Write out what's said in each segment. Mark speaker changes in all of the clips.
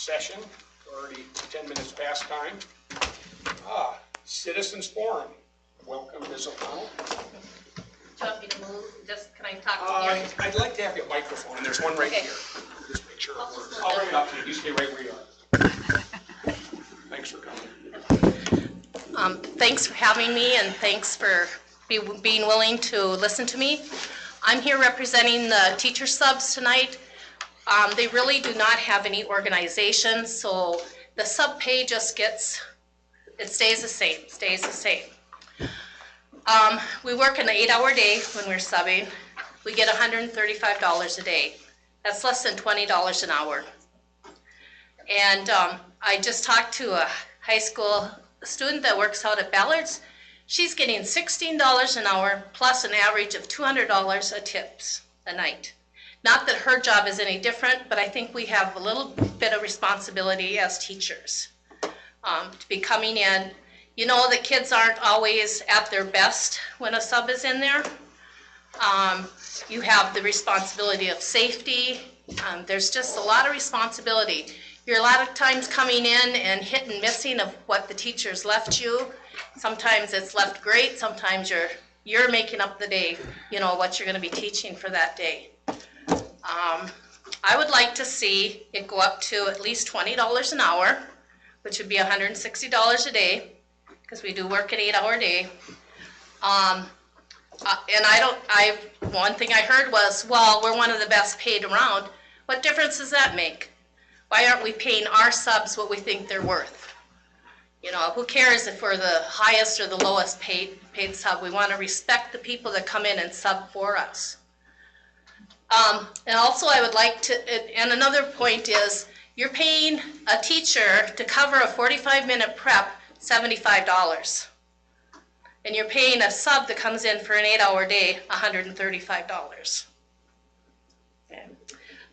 Speaker 1: session. Already 10 minutes past time. Citizens Forum. Welcome, Ms. O'Connell.
Speaker 2: Do you want me to move? Just, can I talk to you?
Speaker 1: I'd like to have your microphone, and there's one right
Speaker 2: Okay.
Speaker 1: here. Just make sure it
Speaker 2: I'll
Speaker 1: works.
Speaker 2: just
Speaker 1: I'll bring it up to you. You stay right where you are. Thanks for coming.
Speaker 2: Thanks for having me, and thanks for being willing to listen to me. I'm here representing the teacher subs tonight. They really do not have any organization, so the sub pay just gets, it stays the same, We work an 8-hour day when we're subbing. We get $135 a day. That's less than $20 an hour. And I just talked to a high school student that works out at Ballard's. She's getting $16 an hour plus an average of $200 a tips a night. Not that her job is any different, but I think we have a little bit of responsibility as teachers to be coming in. You know, the kids aren't always at their best when a sub is in there. You have the responsibility of safety. There's just a lot of responsibility. You're a lot of times coming in and hit and missing of what the teachers left you. Sometimes it's left great. Sometimes you're making up the day, you know, what you're going to be teaching for that day. I would like to see it go up to at least $20 an hour, which would be $160 a day, because we do work an 8-hour day. And one thing I heard was, well, we're one of the best paid around. What difference does that make? Why aren't we paying our subs what we think they're worth? You know, who cares if we're the highest or the lowest paid sub? We want to respect the people that come in and sub for us. And also I would like to, and another point is, you're paying a teacher to cover a 45-minute prep $75. And you're paying a sub that comes in for an 8-hour day $135. Okay.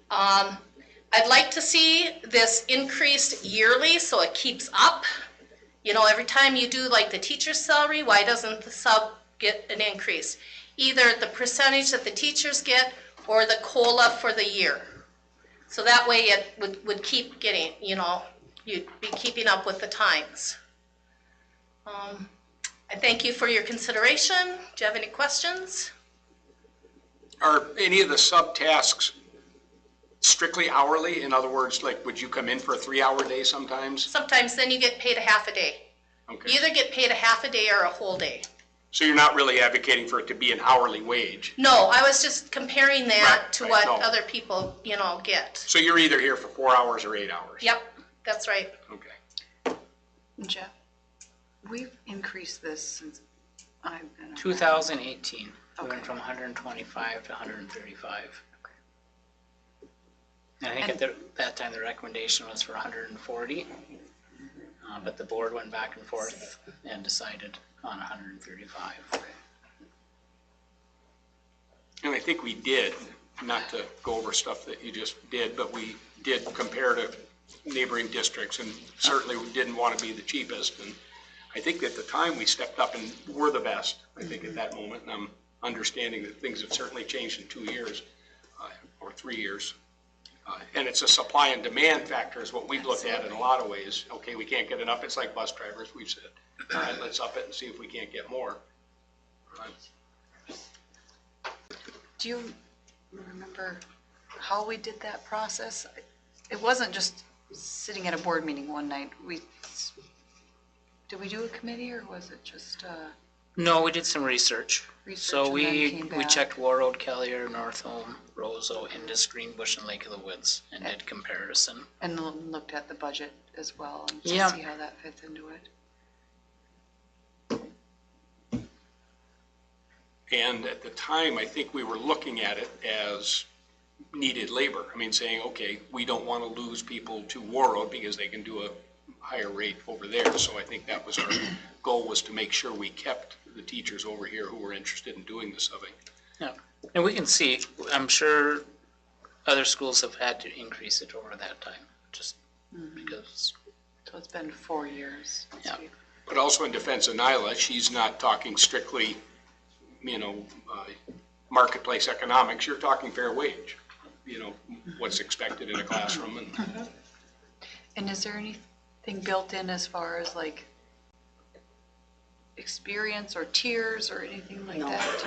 Speaker 2: I'd like to see this increased yearly so it keeps up. You know, every time you do like the teacher's salary, why doesn't the sub get an increase? Either the percentage that the teachers get or the COLA for the year. So that way it would keep getting, you know, you'd be keeping up with the times. I thank you for your consideration. Do you have any questions?
Speaker 1: Are any of the subtasks strictly hourly? In other words, like, would you come in for a 3-hour day sometimes?
Speaker 2: Sometimes then you get paid a half a day.
Speaker 1: Okay.
Speaker 2: You either get paid a half a day or a whole day.
Speaker 1: So you're not really advocating for it to be an hourly wage?
Speaker 2: No, I was just comparing that to what
Speaker 1: no.
Speaker 2: other people, you know, get.
Speaker 1: So you're either here for 4 hours or 8 hours?
Speaker 2: Yep, that's right.
Speaker 1: Okay.
Speaker 3: Jeff, we've increased this since I've been around.
Speaker 4: 2018, we
Speaker 3: Okay.
Speaker 4: went from 125 to 135.
Speaker 3: Okay.
Speaker 4: And I think at that time the recommendation was for 140, but the board went back and forth and decided on 135.
Speaker 1: And I think we did, not to go over stuff that you just did, but we did compare to neighboring districts and certainly we didn't want to be the cheapest. And I think at the time we stepped up and were the best, I think, at that moment. And I'm understanding that things have certainly changed in 2 years or 3 years. And it's a supply and demand factor is what we've looked at in a lot of ways. Okay, we can't get enough. It's like bus drivers, we've said. All right, let's up it and see if we can't get more.
Speaker 3: Do you remember how we did that process? It wasn't just sitting at a board meeting one night. Did we do a committee or was it just?
Speaker 4: No, we did some research. So
Speaker 3: and then
Speaker 4: we
Speaker 3: came back?
Speaker 4: checked Warroad, Kelliher, North Home, Roseau, Indus, Greenbush, and Lake of the Woods and did comparison.
Speaker 3: And looked at the budget as well and to
Speaker 4: Yeah.
Speaker 3: see how that fits into it.
Speaker 1: And at the time, I think we were looking at it as needed labor. I mean, saying, okay, we don't want to lose people to Warroad because they can do a higher rate over there. So I think that was our goal, was to make sure we kept the teachers over here who were interested in doing the subbing.
Speaker 4: Yeah, and we can see, I'm sure other schools have had to increase it over that time, just because.
Speaker 3: So it's been 4 years.
Speaker 4: Yeah.
Speaker 1: But also in defense of Nyla, she's not talking strictly, you know, marketplace economics. You're talking fair wage, you know, what's expected in a classroom. And
Speaker 3: And is there anything built in as far as like experience or tiers or anything like
Speaker 5: No.
Speaker 3: that?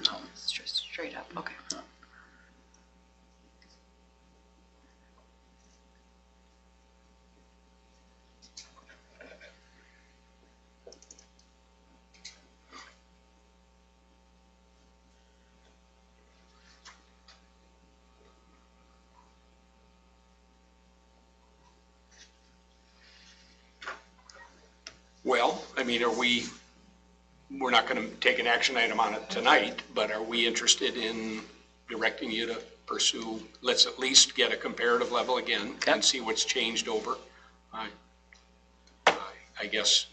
Speaker 3: No, it's just straight up, okay.
Speaker 1: Well, I mean, we're not gonna take an action item on it tonight, but are we interested in directing you to pursue, let's at least get a comparative level again and see what's changed over? I guess,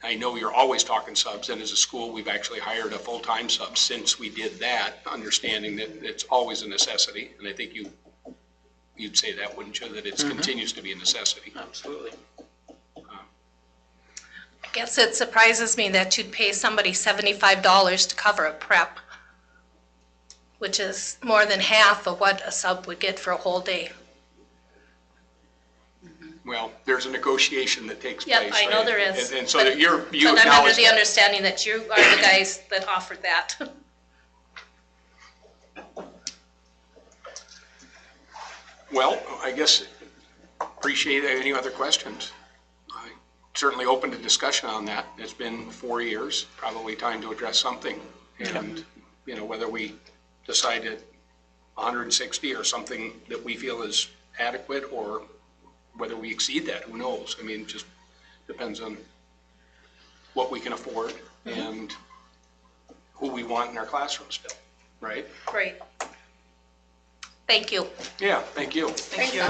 Speaker 1: I know you're always talking subs, and as a school, we've actually hired a full-time sub since we did that, understanding that it's always a necessity, and I think you'd say that, wouldn't you, that it continues to be a necessity?
Speaker 4: Absolutely.
Speaker 2: I guess it surprises me that you'd pay somebody $75 to cover a prep, which is more than half of what a sub would get for a whole day.
Speaker 1: Well, there's a negotiation that takes place.
Speaker 2: Yep, I know
Speaker 1: right?
Speaker 2: there is.
Speaker 1: And so that you
Speaker 2: But I'm under
Speaker 1: acknowledge
Speaker 2: the
Speaker 1: that.
Speaker 2: understanding that you are the guys that offered that.
Speaker 1: Well, I guess, appreciate any other questions. I'm certainly open to discussion on that. It's been 4 years, probably time to address something. And, you know, whether we decide at 160 or something that we feel is adequate, or whether we exceed that, who knows? I mean, it just depends on what we can afford and who we want in our classroom still, right?
Speaker 2: Great. Thank you.
Speaker 1: Yeah, thank you.
Speaker 2: Thank you.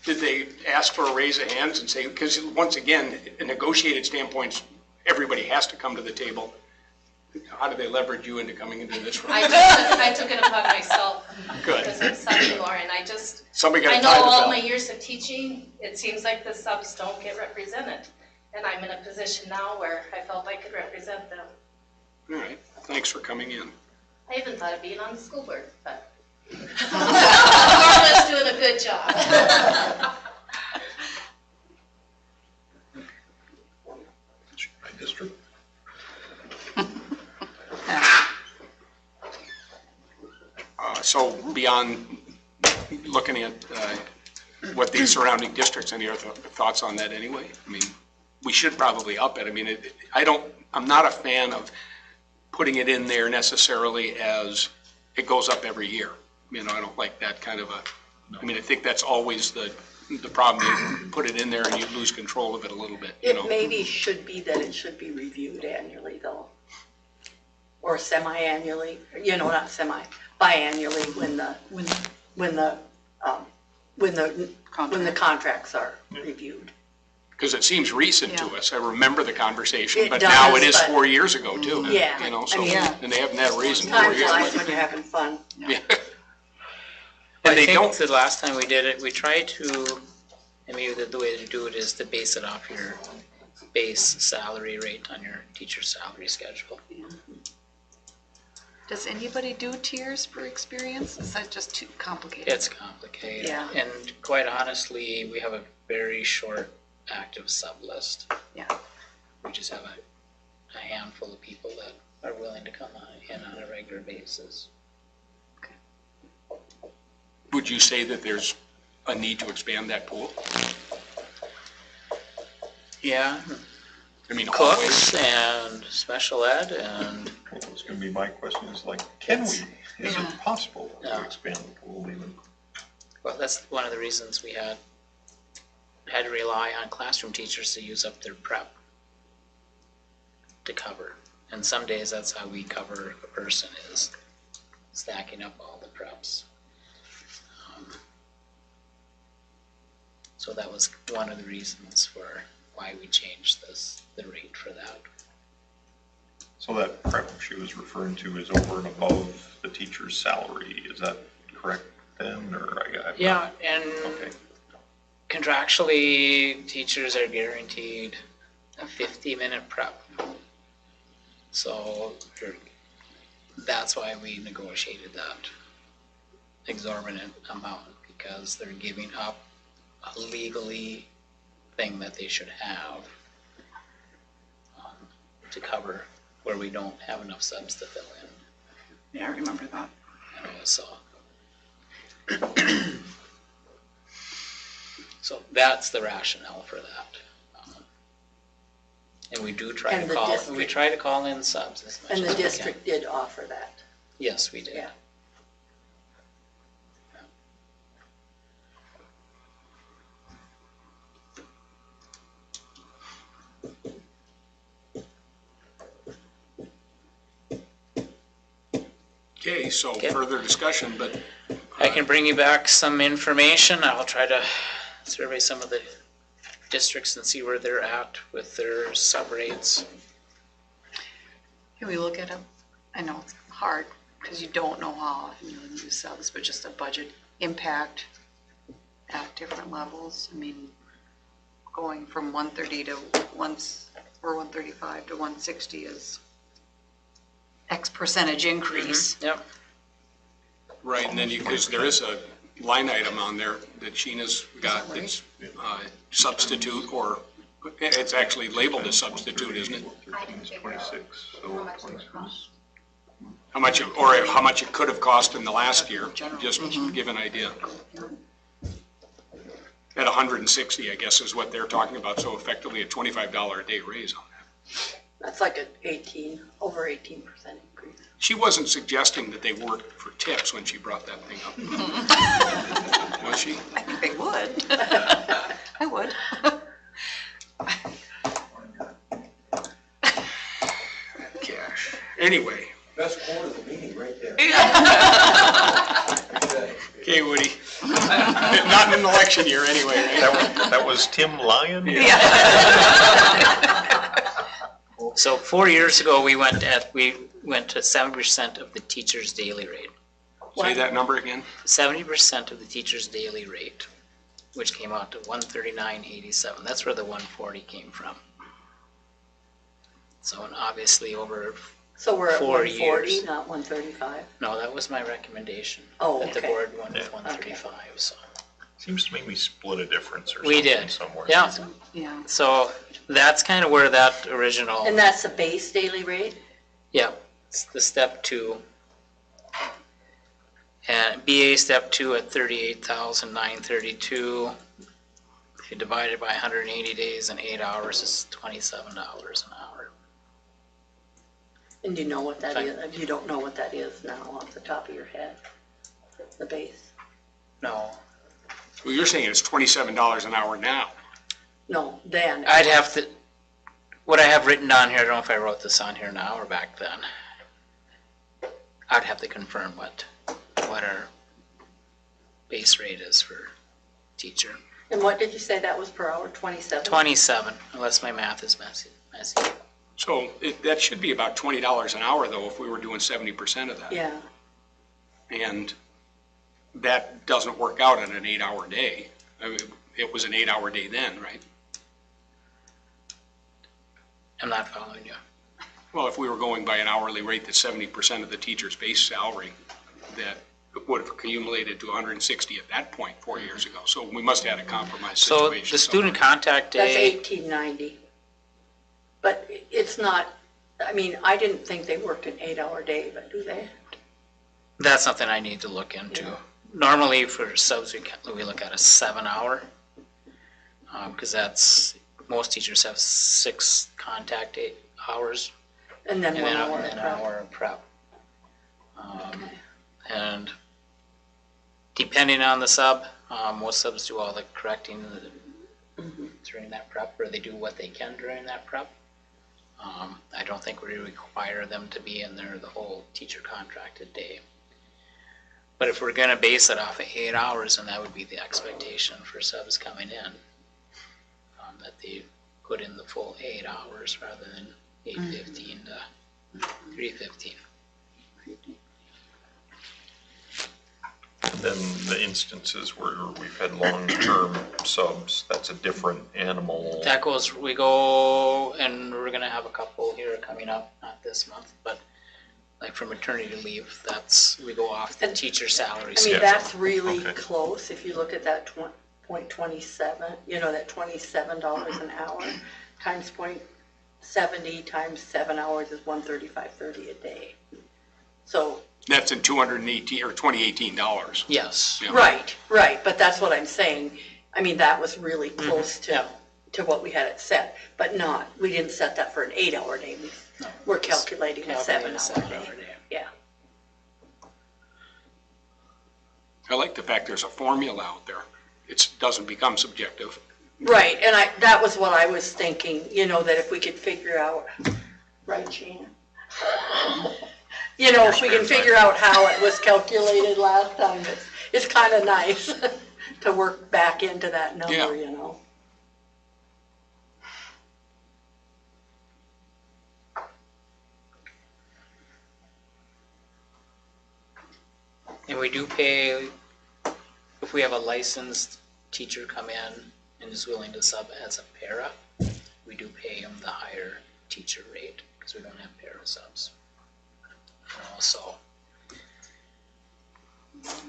Speaker 1: Did they ask for a raise of hands and say, because once again, a negotiated standpoint, everybody has to come to the table. How do they leverage you into coming into this room?
Speaker 2: I took it upon myself.
Speaker 1: Good.
Speaker 2: Because I'm son-in-law, and
Speaker 1: Somebody
Speaker 2: I
Speaker 1: got to
Speaker 2: know
Speaker 1: tie the
Speaker 2: all
Speaker 1: belt.
Speaker 2: my years of teaching, it seems like the subs don't get represented. And I'm in a position now where I felt I could represent them.
Speaker 1: All right, thanks for coming in.
Speaker 2: I even thought of being on the school board, but Marla's doing a good job.
Speaker 6: My district.
Speaker 1: So beyond looking at what the surrounding districts, any other thoughts on that anyway? I mean, we should probably up it. I mean, I'm not a fan of putting it in there necessarily as it goes up every year. You know, I don't like that kind of I mean, I think that's always the problem. You put it in there and you lose control of it a little bit, you know?
Speaker 5: It maybe should be that it should be reviewed annually though. Or semi-annually, you know, not semi, biannually when the contracts are reviewed.
Speaker 1: Because it seems recent to
Speaker 3: Yeah.
Speaker 1: us. I remember the conversation,
Speaker 5: It
Speaker 1: but now it
Speaker 5: does,
Speaker 1: is
Speaker 5: but-
Speaker 1: 4 years ago too.
Speaker 5: Yeah,
Speaker 1: You know,
Speaker 5: I
Speaker 1: so,
Speaker 5: mean,
Speaker 1: and they haven't had a raise in 4
Speaker 5: Time
Speaker 1: years.
Speaker 5: flies when you're having fun.
Speaker 1: Yeah.
Speaker 4: And
Speaker 1: And
Speaker 4: I
Speaker 1: they
Speaker 4: think
Speaker 1: don't,
Speaker 4: the last time we did it, we tried to, and maybe the way to do it is to base it off your base salary rate on your teacher's salary schedule.
Speaker 3: Does anybody do tiers for experience? Is that just too complicated?
Speaker 4: It's complicated.
Speaker 5: Yeah.
Speaker 4: And quite honestly, we have a very short active sub list.
Speaker 3: Yeah.
Speaker 4: We just have a handful of people that are willing to come in on a regular basis.
Speaker 1: would you say that there's a need to expand that pool?
Speaker 4: Yeah,
Speaker 1: I mean, always.
Speaker 4: cooks and special ed and
Speaker 6: Well, that's gonna be my question is like, can we? Is
Speaker 3: Yeah.
Speaker 6: it possible to
Speaker 4: Yeah.
Speaker 6: expand the pool even?
Speaker 4: well, that's one of the reasons we had to rely on classroom teachers to use up their prep to cover. And some days that's how we cover a person is stacking up all the preps. So that was one of the reasons for why we changed the rate for that.
Speaker 6: So that prep she was referring to is over and above the teacher's salary, is that correct then, or I'm not-
Speaker 4: Yeah, and
Speaker 6: Okay.
Speaker 4: contractually, teachers are guaranteed a 50-minute prep. So that's why we negotiated that exorbitant amount because they're giving up a legally thing that they should have to cover where we don't have enough subs to fill in.
Speaker 3: Yeah, I remember that.
Speaker 4: You know, so. So that's the rationale for that. And we do try
Speaker 5: And
Speaker 4: to
Speaker 5: the
Speaker 4: call,
Speaker 5: district-
Speaker 4: we try to call in subs as much as
Speaker 5: And
Speaker 4: we
Speaker 5: the
Speaker 4: can.
Speaker 5: district did offer that.
Speaker 4: Yes, we did.
Speaker 5: Yeah.
Speaker 1: Okay, so
Speaker 4: Okay.
Speaker 1: further discussion, but
Speaker 4: I can bring you back some information. I'll try to survey some of the districts and see where they're at with their sub rates.
Speaker 3: Can we look at them? I know it's hard because you don't know how often you'll use subs, but just a budget impact at different levels. I mean, going from 130 to 135 to 160 is X percentage increase.
Speaker 4: Yep.
Speaker 1: right, and then because there is a line item on there that Sheena's got
Speaker 3: right?
Speaker 1: that's substitute, or it's actually labeled as substitute, isn't it?
Speaker 6: 13 is 26, so 26.
Speaker 1: How much, or how much it could have cost in the last year, just to give an idea. At 160, I guess, is what they're talking about, so effectively a $25 a day raise on that.
Speaker 5: That's like over 18% increase.
Speaker 1: She wasn't suggesting that they worked for tips when she brought that thing up. Was she?
Speaker 3: I think they would. I would.
Speaker 1: Cash. Anyway,
Speaker 7: Best quote of the meeting right there.
Speaker 1: okay, Woody. Not in an election year anyway, right?
Speaker 6: That was Tim Lyon?
Speaker 4: So 4 years ago, we went to 70% of the teacher's daily rate.
Speaker 1: Say that number again.
Speaker 4: 70% of the teacher's daily rate, which came out to $139.87. That's where the 140 came from. So, and obviously over,
Speaker 5: So we're at
Speaker 4: 4
Speaker 5: 140,
Speaker 4: years.
Speaker 5: not 135?
Speaker 4: no, that was my recommendation.
Speaker 5: Oh,
Speaker 4: That the
Speaker 5: okay.
Speaker 4: board went with
Speaker 6: Yeah.
Speaker 4: 135, so.
Speaker 6: Seems to me we split a difference or
Speaker 4: We
Speaker 6: something
Speaker 4: did,
Speaker 6: somewhere.
Speaker 4: yeah.
Speaker 3: Yeah.
Speaker 4: So that's kind of where that original,
Speaker 5: And that's the base daily rate?
Speaker 4: yeah, it's the step 2. And BA step 2 at 38,932. If you divide it by 180 days and 8 hours, it's $27 an hour.
Speaker 5: And do you know what that
Speaker 4: Fine.
Speaker 5: is? You don't know what that is now off the top of your head? The base?
Speaker 4: No,
Speaker 1: Well, you're saying it's $27 an hour now.
Speaker 5: No, then.
Speaker 4: I'd have to, what I have written down here, I don't know if I wrote this on here now or back then. I'd have to confirm what our base rate is for teacher.
Speaker 5: And what did you say that was per hour, 27?
Speaker 4: 27, unless my math is messy.
Speaker 1: So that should be about $20 an hour though, if we were doing 70% of that.
Speaker 5: Yeah,
Speaker 1: And that doesn't work out on an 8-hour day. I mean, it was an 8-hour day then, right?
Speaker 4: I'm not following you.
Speaker 1: Well, if we were going by an hourly rate that's 70% of the teacher's base salary, that would have accumulated to 160 at that point 4 years ago. So we must have had a compromise
Speaker 4: So
Speaker 1: situation.
Speaker 4: the student
Speaker 1: somewhere.
Speaker 4: contact
Speaker 5: that's
Speaker 4: day,
Speaker 5: 1890. But it's not, I mean, I didn't think they worked an 8-hour day, but do they?
Speaker 4: that's something I need to look into. Normally for subs, we look at a 7-hour. Because that's, most teachers have 6 contact hours.
Speaker 5: And then
Speaker 4: And
Speaker 5: 1
Speaker 4: then
Speaker 5: hour.
Speaker 4: an hour of prep. And depending on the sub, most subs do all the correcting during that prep, or they do what they can during that prep. I don't think we require them to be in there the whole teacher contracted day. But if we're gonna base it off of 8 hours, then that would be the expectation for subs coming in. That they put in the full 8 hours rather than 8:15 to 3:15.
Speaker 6: Then the instances where we've had long-term subs, that's a different animal.
Speaker 4: That goes, we go, and we're gonna have a couple here coming up, not this month, but like for maternity leave, we go off the teacher salary
Speaker 5: I mean,
Speaker 4: schedule.
Speaker 5: that's really
Speaker 6: Okay.
Speaker 5: close, if you look at that .27, that $27 an hour, times .70 times 7 hours is $135.30 a day. So,
Speaker 1: That's in 218 or 2018 dollars.
Speaker 4: Yes.
Speaker 1: Yeah.
Speaker 5: right, but that's what I'm saying. I mean, that was really close
Speaker 4: Yeah.
Speaker 5: to what we had it set, but we didn't set that for an 8-hour day. We're calculating a
Speaker 4: Calculating
Speaker 5: 7-hour day. Yeah.
Speaker 1: I like the fact there's a formula out there. It doesn't become subjective.
Speaker 5: Right, and that was what I was thinking, that if we could figure out, right, Shannon? If we can figure out how it was calculated last time, it's kind of nice to work back into that number,
Speaker 1: Yeah.
Speaker 4: And we do pay, if we have a licensed teacher come in and is willing to sub as a para, we do pay them the higher teacher rate because we don't have para subs. So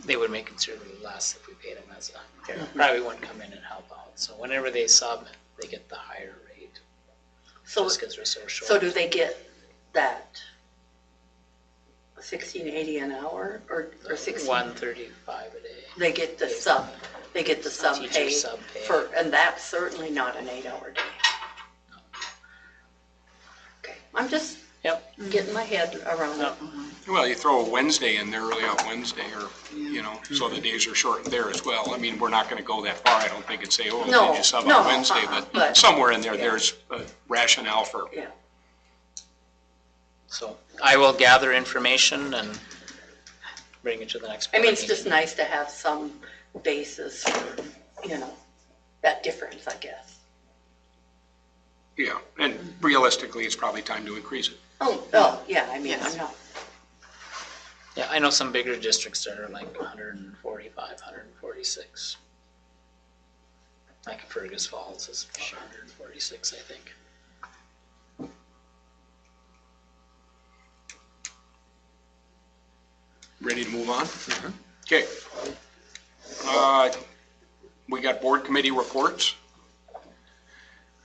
Speaker 4: they would make considerably less if we paid them as a para. Probably wouldn't come in and help out. So whenever they sub, they get the higher rate
Speaker 5: So,
Speaker 4: just because we're so short.
Speaker 5: so do they get that $16.80 an hour or 16?
Speaker 4: $135 a day.
Speaker 5: They get the sub
Speaker 4: Teacher
Speaker 5: pay
Speaker 4: sub pay.
Speaker 5: and that's certainly not an 8-hour day. Okay, I'm just
Speaker 4: Yep.
Speaker 5: getting my head around it.
Speaker 1: Well, you throw a Wednesday in there, early out Wednesday, or, so the days are shortened there as well. I mean, we're not gonna go that far, I don't think, and say, oh,
Speaker 5: No,
Speaker 1: did you sub
Speaker 5: no,
Speaker 1: on Wednesday? But
Speaker 5: but-
Speaker 1: somewhere in there,
Speaker 5: yeah.
Speaker 1: there's a rationale for,
Speaker 5: Yeah.
Speaker 4: So I will gather information and bring it to the next
Speaker 5: I
Speaker 4: board
Speaker 5: mean, it's
Speaker 4: meeting.
Speaker 5: just nice to have some basis for, that difference, I guess.
Speaker 1: yeah. And realistically, it's probably time to increase it.
Speaker 5: Oh, yeah, I mean, I'm not,
Speaker 4: Yeah, I know some bigger districts that are like 145, 146. Like Fergus Falls is about 146, I think.
Speaker 1: Ready to move on? Okay. We got board committee reports.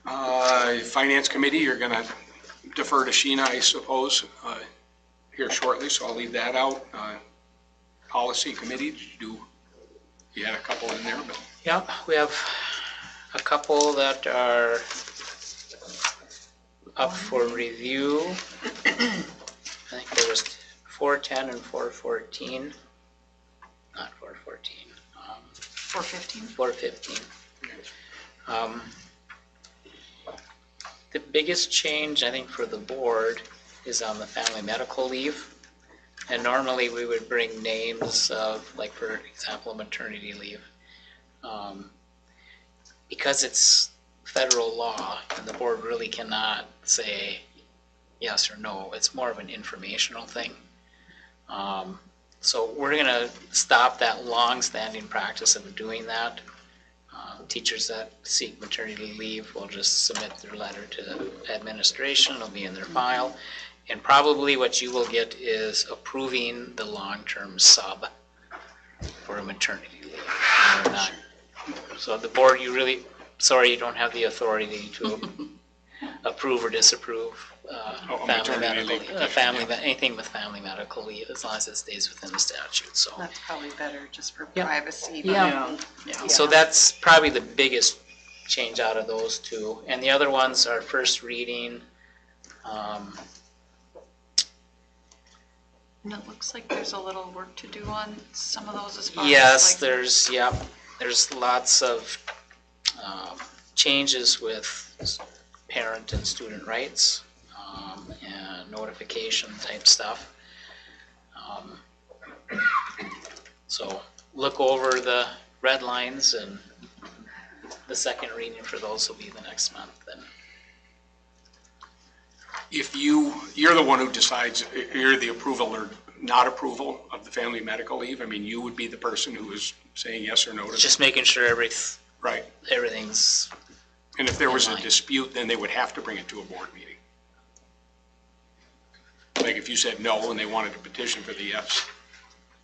Speaker 1: Finance committee, you're gonna defer to Sheena, I suppose, here shortly, so I'll leave that out. Policy committee, you had a couple in there, but
Speaker 4: Yep, we have a couple that are up for review. I think there was 410 and 414. Not 414,
Speaker 3: 415?
Speaker 4: 415. The biggest change, I think, for the board is on the family medical leave. And normally we would bring names of, like, for example, maternity leave. Because it's federal law and the board really cannot say yes or no, it's more of an informational thing. So we're gonna stop that long-standing practice of doing that. Teachers that seek maternity leave will just submit their letter to administration, it'll be in their file. And probably what you will get is approving the long-term sub for a maternity leave. We're not- So the board, you don't have the authority to approve or disapprove family
Speaker 1: maternity
Speaker 4: medical
Speaker 1: leave
Speaker 4: leave,
Speaker 1: petition,
Speaker 4: anything with family medical leave, as long as it stays within the statute, so.
Speaker 3: That's probably better just for
Speaker 4: Yeah.
Speaker 3: privacy.
Speaker 4: Yeah. So that's probably the biggest change out of those two. And the other ones are first reading.
Speaker 3: And it looks like there's a little work to do on some of those as far as
Speaker 4: Yes,
Speaker 3: like-
Speaker 4: there's lots of changes with parent and student rights and notification type stuff. So look over the red lines, and the second reading for those will be the next month then.
Speaker 1: if you're the one who decides, you're the approval or not approval of the family medical leave, I mean, you would be the person who is saying yes or no to that.
Speaker 4: Just making sure
Speaker 1: Right.
Speaker 4: everything's,
Speaker 1: And if there was
Speaker 4: In
Speaker 1: a
Speaker 4: line.
Speaker 1: dispute, then they would have to bring it to a board meeting. But like if you said no and they wanted to petition for the yes.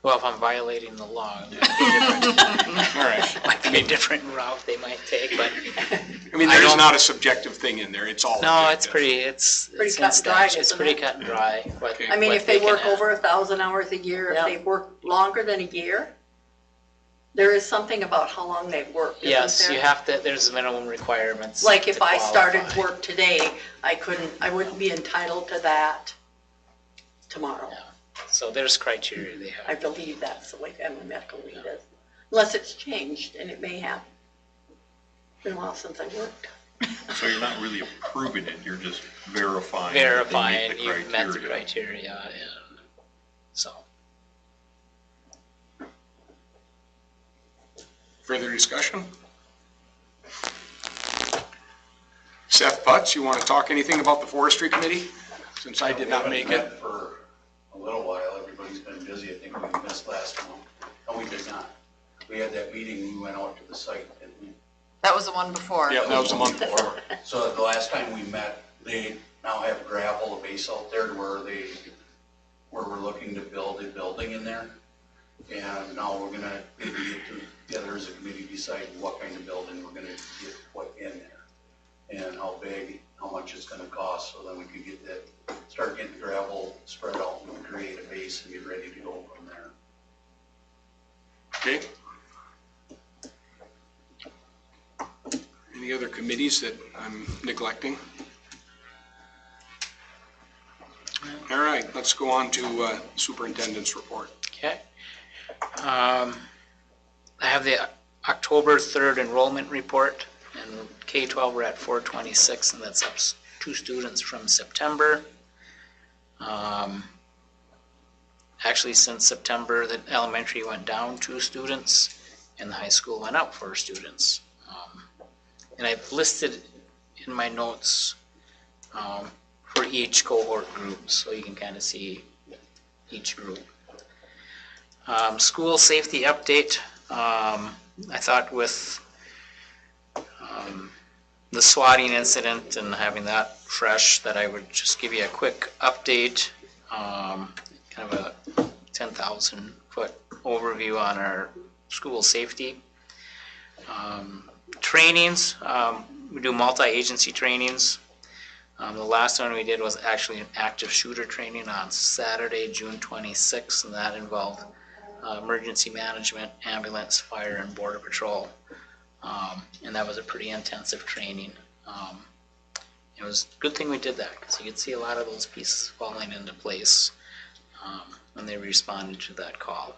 Speaker 4: Well, if I'm violating the law, it might
Speaker 1: All right.
Speaker 4: be a different route they might take, but
Speaker 1: I mean, there's not a subjective thing in there, it's all
Speaker 4: no, it's
Speaker 1: objective.
Speaker 4: pretty, it's
Speaker 5: Pretty
Speaker 4: in
Speaker 5: cut and dry,
Speaker 4: statute. It's
Speaker 5: isn't
Speaker 4: pretty
Speaker 5: it?
Speaker 4: cut and dry. what-
Speaker 1: Okay.
Speaker 5: I mean,
Speaker 4: what
Speaker 5: if they
Speaker 4: can
Speaker 5: work
Speaker 4: have.
Speaker 5: over 1,000 hours a year, if
Speaker 3: Yeah.
Speaker 5: they work longer than a year, there is something about how long they've worked, isn't
Speaker 4: Yes,
Speaker 5: there?
Speaker 4: you have to, there's minimum requirements.
Speaker 5: Like if
Speaker 4: to
Speaker 5: I started
Speaker 4: qualify.
Speaker 5: work today, I wouldn't be entitled to that tomorrow.
Speaker 4: Yeah. So there's criteria they
Speaker 5: I
Speaker 4: have.
Speaker 5: believe that's the way family medical leave is, unless it's changed, and it may have. Been a while since I worked.
Speaker 6: So you're not really approving it, you're just verifying.
Speaker 4: Verifying
Speaker 6: that they meet
Speaker 4: you've met the
Speaker 6: criteria.
Speaker 4: criteria, and so.
Speaker 1: Further discussion? Seth Putz, you want to talk anything about the forestry committee? Since I did not make
Speaker 7: We
Speaker 1: it.
Speaker 7: haven't met for a little while, everybody's been busy, I think we missed last month. No, we did not. We had that meeting, we went out to the site, didn't we?
Speaker 3: That was the one before.
Speaker 1: Yeah, that was a month before.
Speaker 7: So the last time we met, they now have gravel, a base out there to where we're looking to build a building in there. And now we're gonna maybe get together as a committee, decide what kind of building we're gonna get put in there. And how big, how much it's gonna cost, so then we can get that, start getting gravel spread out and create a base and get ready to go from there.
Speaker 1: Okay. Any other committees that I'm neglecting? All right, let's go on to superintendent's report.
Speaker 4: Okay. I have the October 3rd enrollment report, and K-12 we're at 426, and that's up 2 students from September. Actually, since September, the elementary went down 2 students, and the high school went up 4 students. And I've listed in my notes for each cohort group, so you can kind of see each group. School safety update. I thought with the swatting incident and having that fresh, that I would just give you a quick update, kind of a 10,000 foot overview on our school safety. Trainings, we do multi-agency trainings. The last one we did was actually an active shooter training on Saturday, June 26th, and that involved emergency management, ambulance, fire, and border patrol. And that was a pretty intensive training. It was a good thing we did that, because you could see a lot of those pieces falling into place when they responded to that call.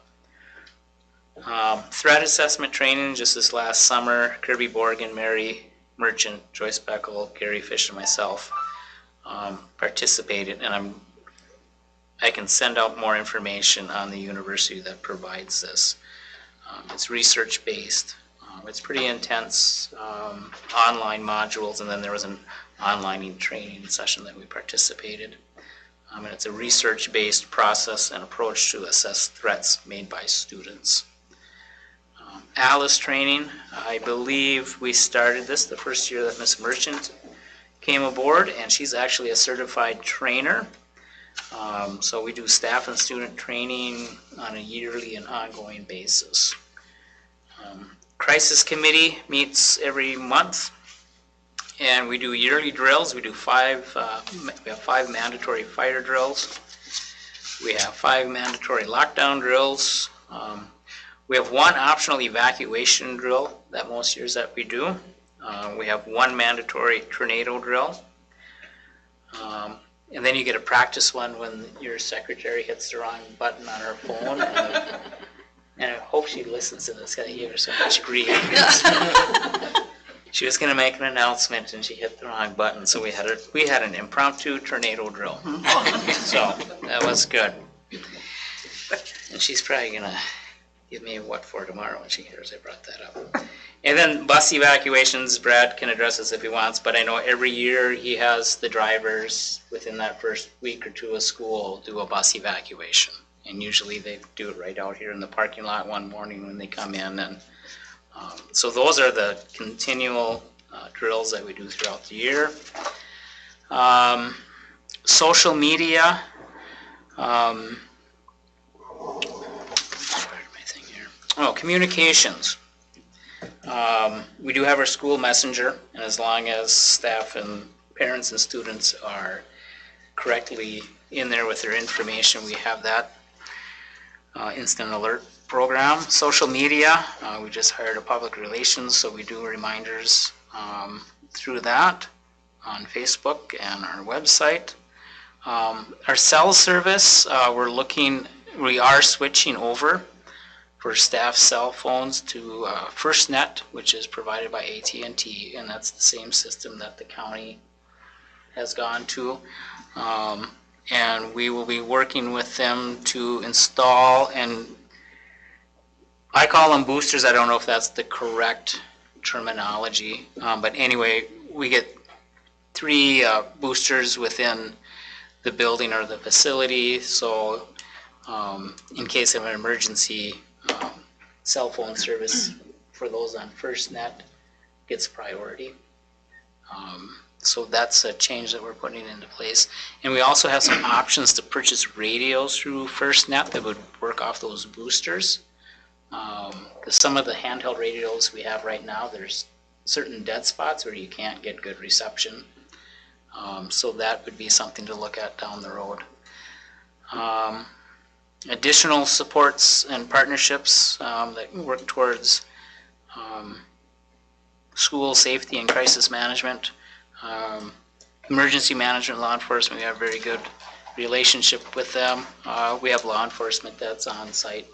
Speaker 4: Threat assessment training just this last summer, Kirby Borgen, Mary Merchant, Joyce Beckel, Gary Fish, and myself participated, and I can send out more information on the university that provides this. It's research-based. It's pretty intense, online modules, and then there was an online training session that we participated. And it's a research-based process and approach to assess threats made by students. ALICE training, I believe we started this the first year that Ms. Merchant came aboard, and she's actually a certified trainer. So we do staff and student training on a yearly and ongoing basis. Crisis committee meets every month, and we do yearly drills. We do we have 5 mandatory fire drills. We have 5 mandatory lockdown drills. We have 1 optional evacuation drill that most years that we do. We have 1 mandatory tornado drill. And then you get a practice one when your secretary hits the wrong button on her phone. And I hope she listens to this, because I gave her so much grief. She was going to make an announcement and she hit the wrong button, so we had an impromptu tornado drill. So that was good. And she's probably going to give me a what for tomorrow when she hears I brought that up. And then bus evacuations, Brad can address this if he wants, but I know every year he has the drivers within that first week or 2 of school do a bus evacuation. And usually they do it right out here in the parking lot one morning when they come in. And so those are the continual drills that we do throughout the year. Social media, Communications. We do have our school messenger, and as long as staff and parents and students are correctly in there with their information, we have that instant alert program. Social media, we just hired a public relations, so we do reminders through that on Facebook and our website. Our cell service, we are switching over for staff cell phones to FirstNet, which is provided by AT&T, and that's the same system that the county has gone to. And we will be working with them to install, and I call them boosters. I don't know if that's the correct terminology, but anyway, we get 3 boosters within the building or the facility, so in case of an emergency, cell phone service for those on FirstNet gets priority. So that's a change that we're putting into place. And we also have some options to purchase radios through FirstNet that would work off those boosters. Because some of the handheld radios we have right now, there's certain dead spots where you can't get good reception. So that would be something to look at down the road. Additional supports and partnerships that work towards school safety and crisis management. Emergency management, law enforcement, we have a very good relationship with them. We have law enforcement that's on site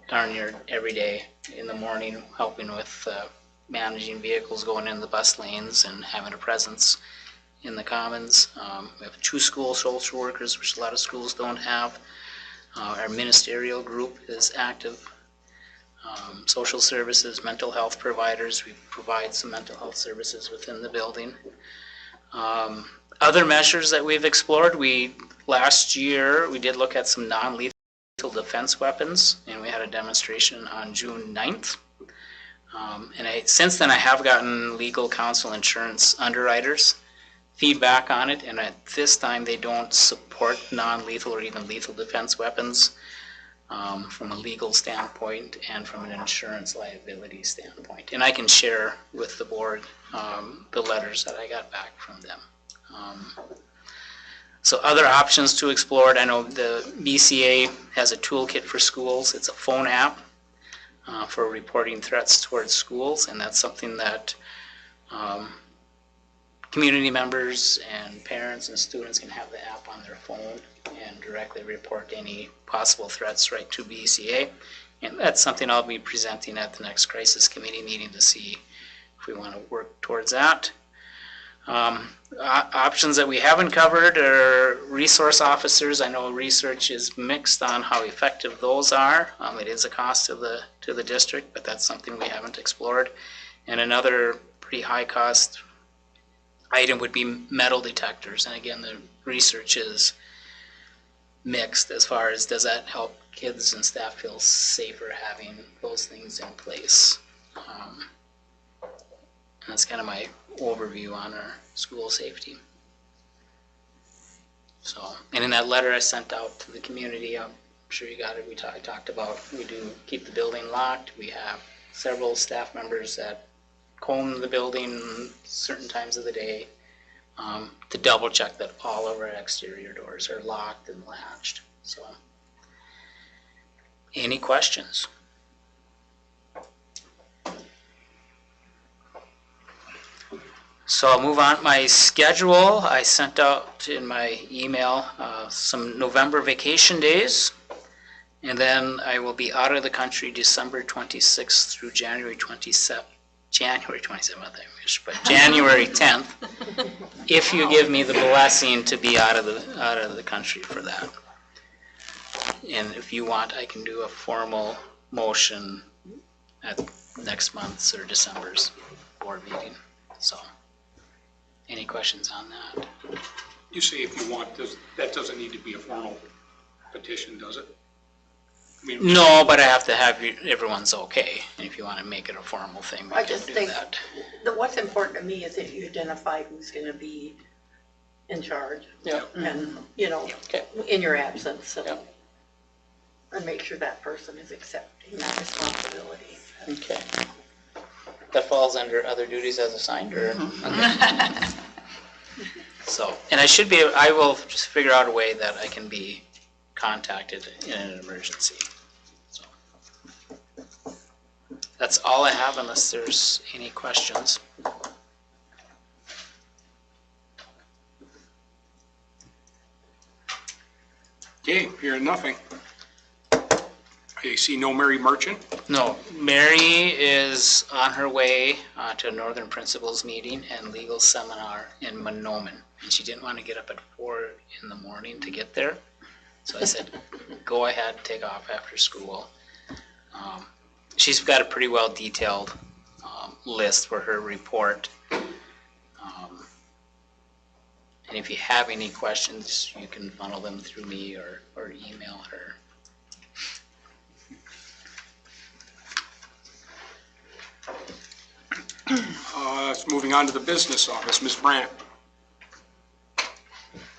Speaker 4: darn near every day in the morning, helping with managing vehicles going in the bus lanes and having a presence in the commons. We have 2 school social workers, which a lot of schools don't have. Our ministerial group is active. Social services, mental health providers, we provide some mental health services within the building. Other measures that we've explored, last year we did look at some non-lethal defense weapons, and we had a demonstration on June 9th. Since then I have gotten legal counsel insurance underwriters feedback on it, and at this time they don't support non-lethal or even lethal defense weapons from a legal standpoint and from an insurance liability standpoint. And I can share with the board the letters that I got back from them. So other options to explore, I know the BCA has a toolkit for schools. It's a phone app for reporting threats towards schools, and that's something that community members and parents and students can have the app on their phone and directly report any possible threats right to BCA. And that's something I'll be presenting at the next crisis committee meeting to see if we want to work towards that. Options that we haven't covered are resource officers. I know research is mixed on how effective those are. It is a cost to the district, but that's something we haven't explored. And another pretty high cost item would be metal detectors. And again, the research is mixed as far as does that help kids and staff feel safer having those things in place. And that's kind of my overview on our school safety. So, and in that letter I sent out to the community, I'm sure you got it, I talked about we do keep the building locked. We have several staff members that comb the building certain times of the day to double check that all of our exterior doors are locked and latched. So, any questions? So I'll move on. My schedule, I sent out in my email some November vacation days, and then I will be out of the country December 26th through January 27th, I wish, but January 10th, if you give me the blessing to be out of the country for that. And if you want, I can do a formal motion at next month's or December's board meeting. So, any questions on that?
Speaker 1: You say if you want, that doesn't need to be a formal petition, does it? I mean,
Speaker 4: No, but I have to have everyone's okay. And if you want to make it a formal thing, we
Speaker 5: I
Speaker 4: can
Speaker 5: just
Speaker 4: do
Speaker 5: think
Speaker 4: that.
Speaker 5: that what's important to me is that you identify who's going to be in charge.
Speaker 4: Yeah.
Speaker 5: And,
Speaker 4: Okay.
Speaker 5: in your absence,
Speaker 4: Yeah.
Speaker 5: and make sure that person is accepting that responsibility.
Speaker 4: Okay. That falls under other duties as assigned, or?
Speaker 3: Mm-hmm.
Speaker 4: Okay. So, and I will just figure out a way that I can be contacted in an emergency. So that's all I have unless there's any questions.
Speaker 1: Okay, hearing nothing. I see no Mary Merchant.
Speaker 4: No, Mary is on her way to a Northern Principals meeting and legal seminar in Monoman. And she didn't want to get up at 4 in the morning to get there. So I said, go ahead, take off after school. She's got a pretty well detailed list for her report. And if you have any questions, you can funnel them through me or email her.
Speaker 1: Moving on to the business office, Ms. Brandt.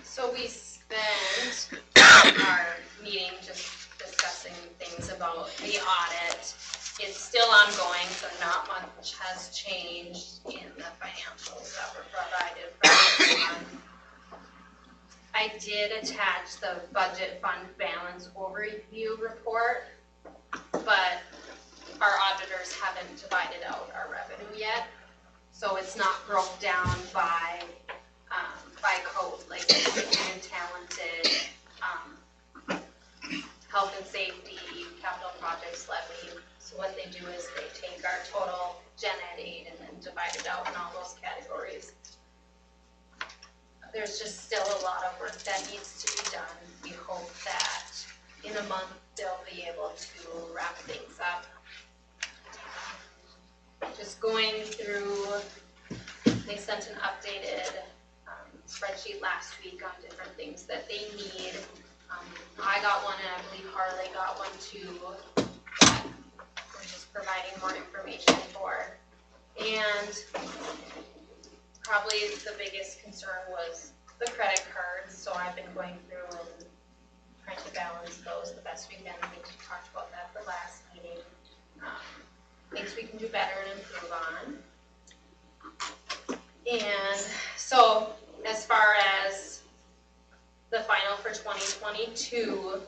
Speaker 2: So we spent our meeting just discussing things about the audit. It's still ongoing, so not much has changed in the financials that were provided for this month. I did attach the budget fund balance overview report, but our auditors haven't divided out our revenue yet. So it's not broke down by code, like gifted and talented, health and safety, capital projects levy. So what they do is they take our total gen ed aid and then divide it out in all those categories. There's just still a lot of work that needs to be done. We hope that in a month they'll be able to wrap things up. Just going through, they sent an updated spreadsheet last week on different things that they need. I got one and I believe Harley got one too, that we're just providing more information for. And probably the biggest concern was the credit cards, so I've been going through and trying to balance those the best we can. I think we talked about that the last meeting. Things we can do better and improve on. And so as far as the final for 2022,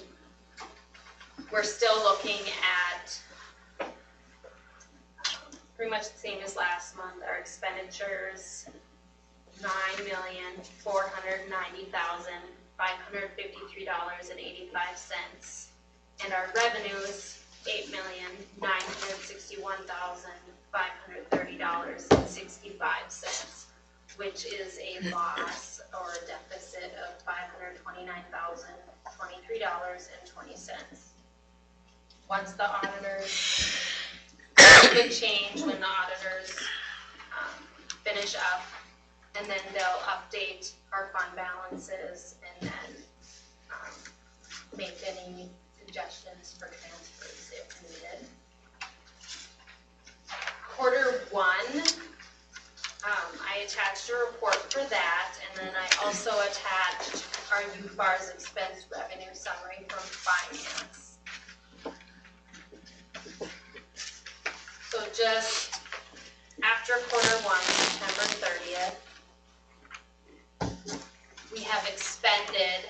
Speaker 2: we're still looking at pretty much the same as last month. Our expenditures, $9,490,553.85. And our revenues, $8,961,530.65, which is a loss or a deficit of $529,023.20. Once the auditors, big change when the auditors finish up, and then they'll update our fund balances and then make any suggestions for transfers if needed. Quarter one, I attached a report for that, and then I also attached our UFAR's expense revenue summary from finance. So just after quarter one, September 30th, we have expended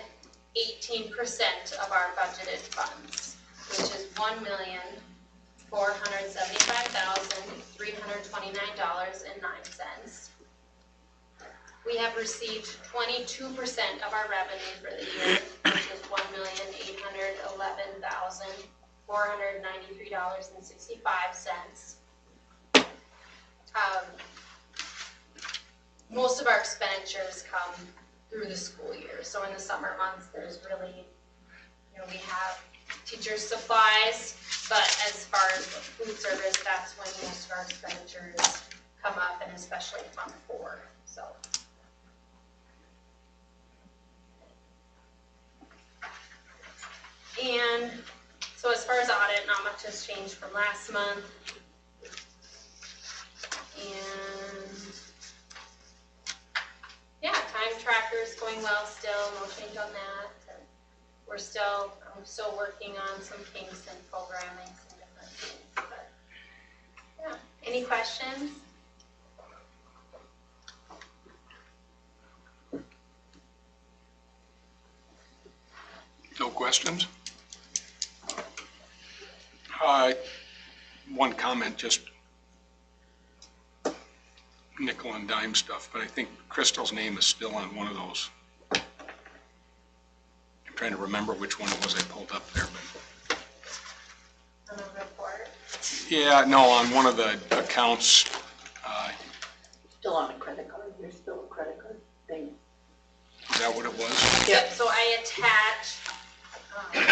Speaker 2: 18% of our budgeted funds, which is $1,475,329.09. We have received 22% of our revenue for the year, which is $1,811,493.65. Most of our expenditures come through the school year. So in the summer months, there's really, we have teacher supplies, but as far as the food service, that's when most of our expenditures come up, and especially Fund 4, so. And so as far as audit, not much has changed from last month. And yeah, time tracker is going going well still, no change on that. And I'm still working on some kinks and programming, some different things, but, yeah. Any questions?
Speaker 1: No questions? One comment, just nickel and dime stuff, but I think Crystal's name is still on one of those. I'm trying to remember which one it was I pulled up there, but.
Speaker 2: On a report?
Speaker 1: Yeah, no, on one of the accounts,
Speaker 5: Still on a credit card, there's still a credit card thing.
Speaker 1: is that what it was?
Speaker 2: Yep, so I attach,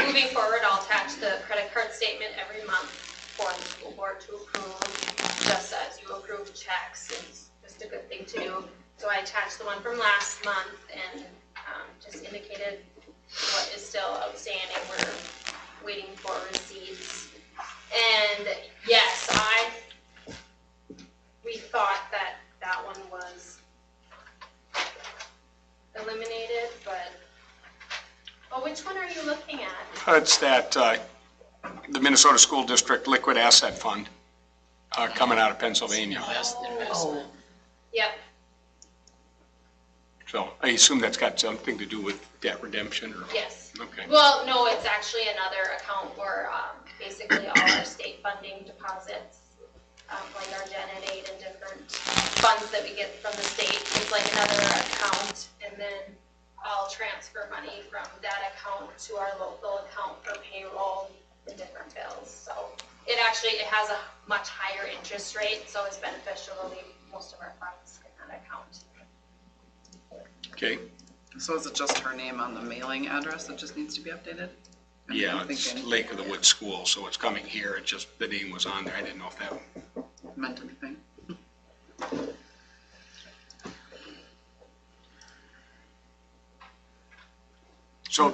Speaker 2: moving forward, I'll attach the credit card statement every month for the school board to approve, just as you approve checks. It's just a good thing to do. So I attached the one from last month and just indicated what is still outstanding. We're waiting for receipts. And yes, we thought that one was eliminated, but, oh, which one are you looking at?
Speaker 1: It's that, the Minnesota School District Liquid Asset Fund, coming out of Pennsylvania.
Speaker 4: Investment.
Speaker 2: Yep,
Speaker 1: So I assume that's got something to do with debt redemption or?
Speaker 2: yes.
Speaker 1: Okay.
Speaker 2: Well, no, it's actually another account where basically all our state funding deposits, like our Gen Ed aid and different funds that we get from the state, is like another account, and then I'll transfer money from that account to our local account for payroll and different bills. So it has a much higher interest rate, so it's beneficial to leave most of our funds in that account.
Speaker 1: Okay,
Speaker 8: So is it just her name on the mailing address that just needs to be updated?
Speaker 1: yeah,
Speaker 8: I think
Speaker 1: it's
Speaker 8: anything-
Speaker 1: Lake of the Woods School, so it's coming here, it just, the name was on there, I didn't know if that.
Speaker 8: Meant anything?
Speaker 1: So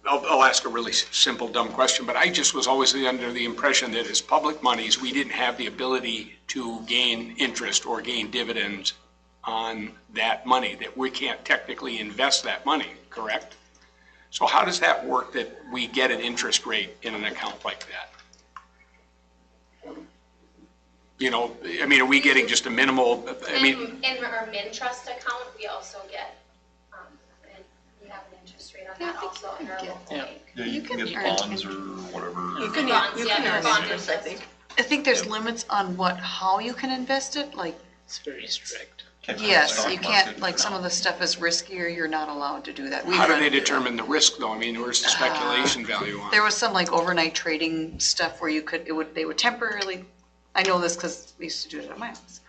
Speaker 1: I'll ask a really simple, dumb question, but I just was always under the impression that as public monies, we didn't have the ability to gain interest or gain dividends on that money, that we can't technically invest that money, correct? So how does that work that we get an interest rate in an account like that? You know, I mean, are we getting just a minimal, I mean,
Speaker 2: In our Mintrust account, we also get, and we have an interest rate on that also in our local bank.
Speaker 6: Yeah, you can get
Speaker 3: earn
Speaker 6: bonds or whatever.
Speaker 5: You can,
Speaker 2: Bonds,
Speaker 5: you
Speaker 2: yeah,
Speaker 5: can earn
Speaker 2: bond
Speaker 5: interest, I
Speaker 2: interest.
Speaker 5: think.
Speaker 3: I think there's limits on how you can invest it, like,
Speaker 4: It's very strict.
Speaker 6: Can't go to the
Speaker 3: yes,
Speaker 6: stock
Speaker 3: you can't,
Speaker 6: market.
Speaker 3: like, some of the stuff is riskier, you're not allowed to do that. We
Speaker 1: how do
Speaker 3: run
Speaker 1: they
Speaker 3: into that.
Speaker 1: determine the risk though? I mean, where's the speculation value on
Speaker 3: There
Speaker 1: it?
Speaker 3: was some like overnight trading stuff where they would temporarily, I know this because we used to do it at my house,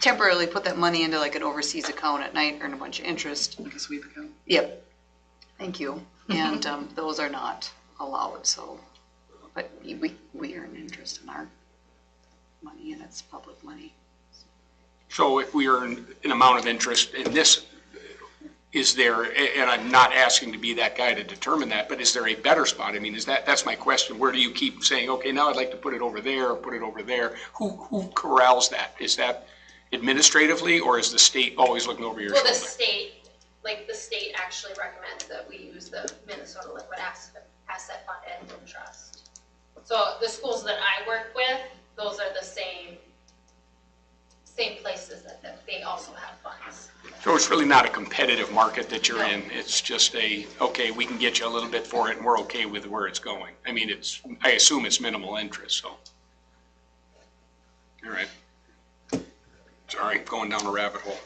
Speaker 3: temporarily put that money into like an overseas account at night, earn a bunch of interest.
Speaker 8: Like a sweep account?
Speaker 3: Yep, thank you. And those are not allowed, so, but we earn interest in our money and it's public money.
Speaker 1: So if we earn an amount of interest in this, is there, and I'm not asking to be that guy to determine that, but is there a better spot? I mean, that's my question. Where do you keep saying, okay, now I'd like to put it over there, or put it over there? Who corrals that? Is that administratively, or is the state always looking over your
Speaker 2: Well,
Speaker 1: shoulder?
Speaker 2: the state actually recommends that we use the Minnesota Liquid Asset Fund and Mintrust. So the schools that I work with, those are the same places that they also have funds.
Speaker 1: So it's really not a competitive market that you're in. It's just okay, we can get you a little bit for it and we're okay with where it's going. I mean, I assume it's minimal interest, so. All right. Sorry, going down a rabbit hole.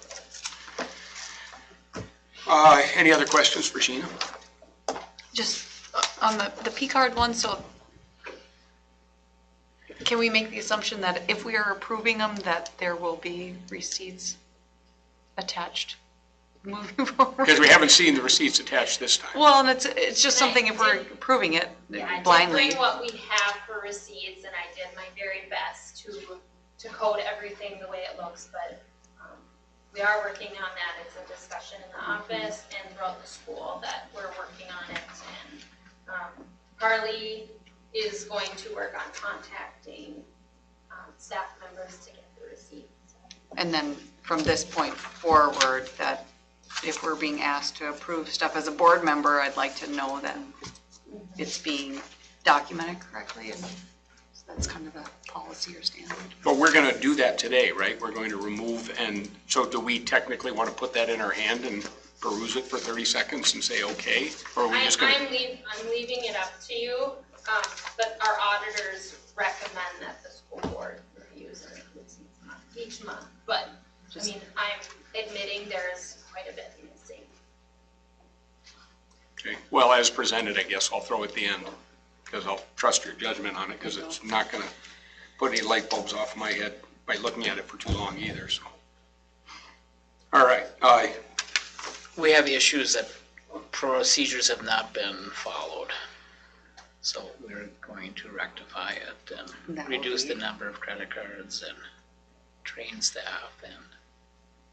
Speaker 1: Any other questions for Sheena?
Speaker 3: Just on the P-card one, so can we make the assumption that if we are approving them, that there will be receipts attached moving forward?
Speaker 1: Because we haven't seen the receipts attached this time.
Speaker 3: Well, and it's just something if we're approving it
Speaker 2: Yeah, I did
Speaker 3: blindly.
Speaker 2: bring what we have for receipts, and I did my very best to code everything the way it looks, but we are working on that. It's a discussion in the office and throughout the school that we're working on it. And Carly is going to work on contacting staff members to get the receipts.
Speaker 3: And then from this point forward, that if we're being asked to approve stuff as a board member, I'd like to know that it's being documented correctly, and so that's kind of the policy or standard.
Speaker 1: But we're gonna do that today, right? We're going to remove, and so do we technically want to put that in our hand and peruse it for 30 seconds and say, okay? Or are we just gonna?
Speaker 2: I'm leaving it up to you, but our auditors recommend that the school board reviews it each month. But, I mean, I'm admitting there's quite a bit missing.
Speaker 1: Okay, well, as presented, I guess I'll throw at the end, because I'll trust your judgment on it, because it's not gonna put any light bulbs off my head by looking at it for too long either, so. All right,
Speaker 4: We have issues that procedures have not been followed. So we're going to rectify it and
Speaker 3: That will
Speaker 4: reduce the
Speaker 3: be-
Speaker 4: number of credit cards and train staff and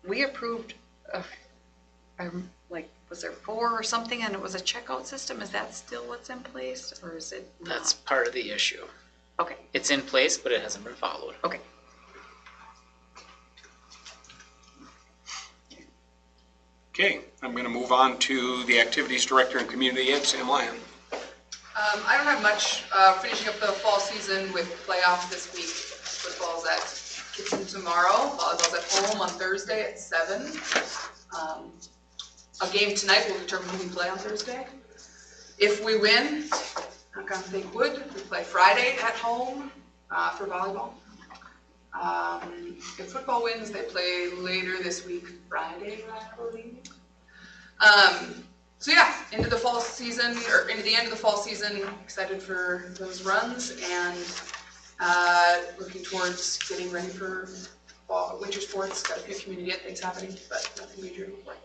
Speaker 3: We approved, was there 4 or something, and it was a checkout system? Is that still what's in place, or is it not?
Speaker 4: that's part of the issue.
Speaker 3: Okay,
Speaker 4: It's in place, but it hasn't been followed.
Speaker 3: okay.
Speaker 1: okay, I'm gonna move on to the Activities Director and Community Ed, Sam Lyon.
Speaker 8: I don't have much, finishing up the fall season with playoffs this week. Football's at Kitson tomorrow, volleyball's at home on Thursday at 7. A game tonight will determine who we play on Thursday. If we win, knock on big wood, we play Friday at home for volleyball. If football wins, they play later this week, Friday, I believe. So yeah, into the fall season, or into the end of the fall season, excited for those runs and looking towards getting ready for fall, winter sports. Got a few community ed things happening, but nothing major to report.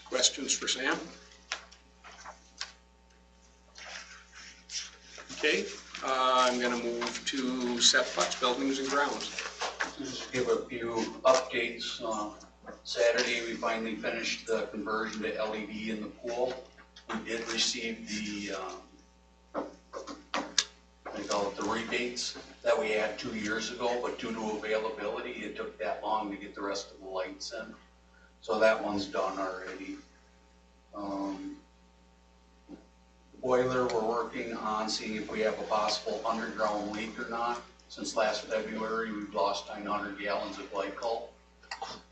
Speaker 1: Questions for Sam? Okay, I'm gonna move to Seth Butts, Buildings and Grounds.
Speaker 7: Just give a few updates. Saturday, we finally finished the conversion to LED in the pool. We did receive the, they call it the rebates that we had 2 years ago, but due to availability, it took that long to get the rest of the lights in. So that one's done already. Boiler, we're working on seeing if we have a possible underground leak or not. Since last February, we've lost 900 gallons of glycol,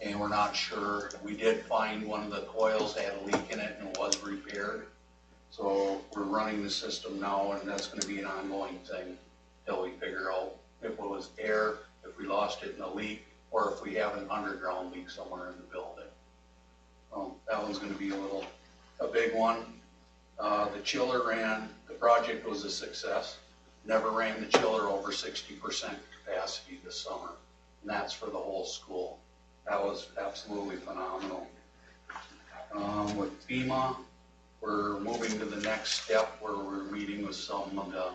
Speaker 7: and we're not sure. We did find one of the coils had a leak in it and it was repaired. So we're running the system now, and that's gonna be an ongoing thing till we figure out if it was air, if we lost it in a leak, or if we have an underground leak somewhere in the building. That one's gonna be a big one. The chiller the project was a success. Never ran the chiller over 60% capacity this summer, and that's for the whole school. That was absolutely phenomenal. With FEMA, we're moving to the next step where we're meeting with some of the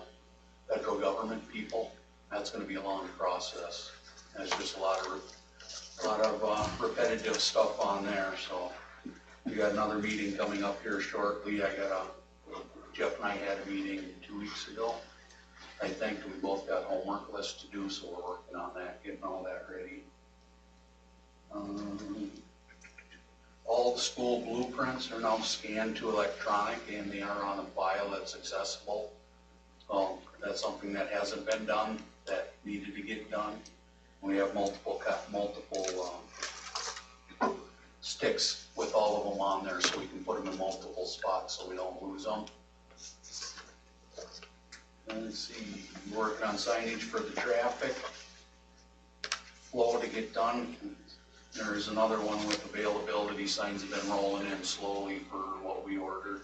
Speaker 7: federal government people. That's gonna be a long process. There's just a lot of repetitive stuff on there, so we got another meeting coming up here shortly. Jeff and I had a meeting 2 weeks ago. I think we both got homework lists to do, so we're working on that, getting all that ready. All the school blueprints are now scanned to electronic, and they are on a file that's accessible. So that's something that hasn't been done, that needed to get done. We have multiple sticks with all of them on there, so we can put them in multiple spots so we don't lose them. Let's see, working on signage for the traffic flow to get done. There's another one with availability signs have been rolling in slowly for what we ordered.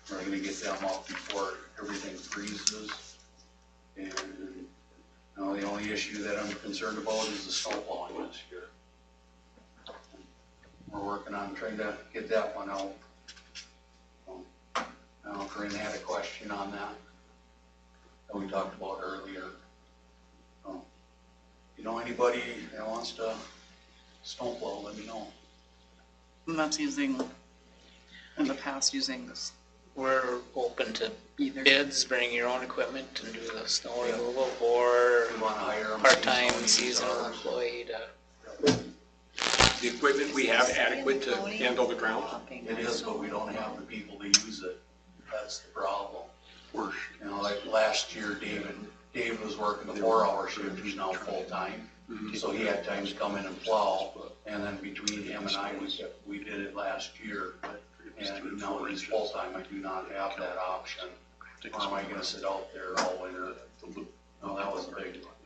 Speaker 7: We're gonna get them up before everything freezes. And the only issue that I'm concerned about is the snow plowing this year. We're working on trying to get that one out. Corinne had a question on that we talked about earlier. Anybody that wants to snowplow, let me know.
Speaker 8: And that's in the past, using this.
Speaker 4: We're open to
Speaker 8: Either.
Speaker 4: bids, bring your own equipment and do the snow removal, or
Speaker 7: We wanna hire them.
Speaker 4: part-time seasonal employee to
Speaker 1: the equipment we have adequate to handle the ground?
Speaker 7: It is, but we don't have the people to use it. That's the problem.
Speaker 6: We're,
Speaker 7: You know, like last year, David was working the 4-hour shift, he's now full-time. So he had time to come in and plow, and then between him and I, we did it last year. And now he's full-time, I do not have that option. Or am I gonna sit out there all winter? No, that was a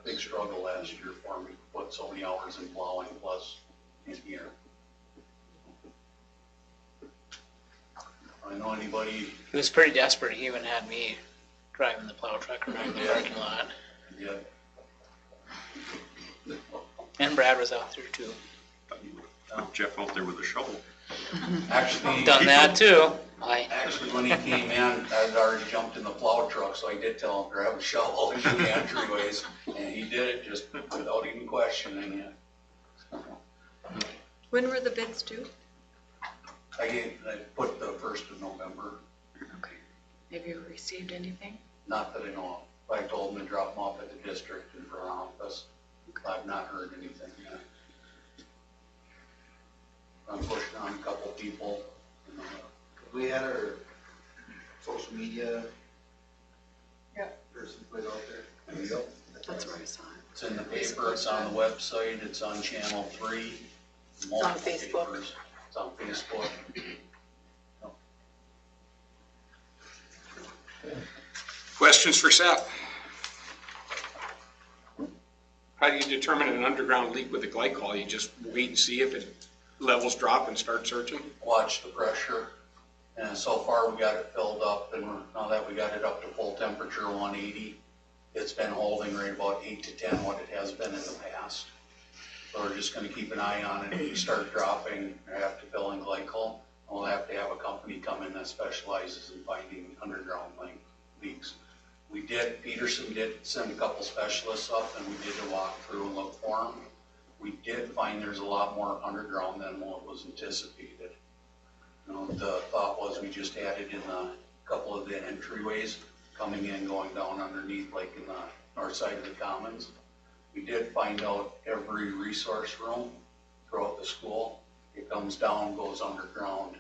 Speaker 7: big struggle last year for me, put so many hours in plowing plus in here. I know anybody,
Speaker 4: He was pretty desperate. He even had me driving the plow truck around the parking lot.
Speaker 7: yeah,
Speaker 4: And Brad was out there too.
Speaker 6: Jeff out there with a shovel.
Speaker 7: actually.
Speaker 4: Done that too.
Speaker 7: Actually, when he came in, I had already jumped in the plow truck, so I did tell him, grab a shovel and do the entryways, and he did it just without even questioning it.
Speaker 3: When were the bids due?
Speaker 7: I put the 1st of November,
Speaker 3: Okay. Have you received anything?
Speaker 7: not that I know of. I told him to drop them off at the district in front office. I've not heard anything yet. I'm pushing on a couple people.
Speaker 9: We had our social media.
Speaker 3: Yeah.
Speaker 9: Person put out there.
Speaker 7: Yep.
Speaker 3: That's where I saw it.
Speaker 7: It's in the paper, it's on the website, it's on Channel 3. multiple
Speaker 5: Facebook.
Speaker 7: papers. It's on Facebook.
Speaker 1: Questions for Seth? How do you determine an underground leak with a glycol? You just wait and see if it levels drop and start searching?
Speaker 7: Watch the pressure. And so far, we got it filled up, and now that we got it up to full temperature, 180, it's been holding right about 8 to 10 what it has been in the past. So we're just gonna keep an eye on it. If we start dropping, or have to fill in glycol, we'll have to have a company come in that specializes in finding underground leaks. Peterson did send a couple specialists up, and we did a walk through and look for them. We did find there's a lot more underground than what was anticipated. You know, the thought was we just had it in a couple of the entryways, coming in, going down underneath, like in the north side of the commons. We did find out every resource room throughout the school, it comes down, goes underground.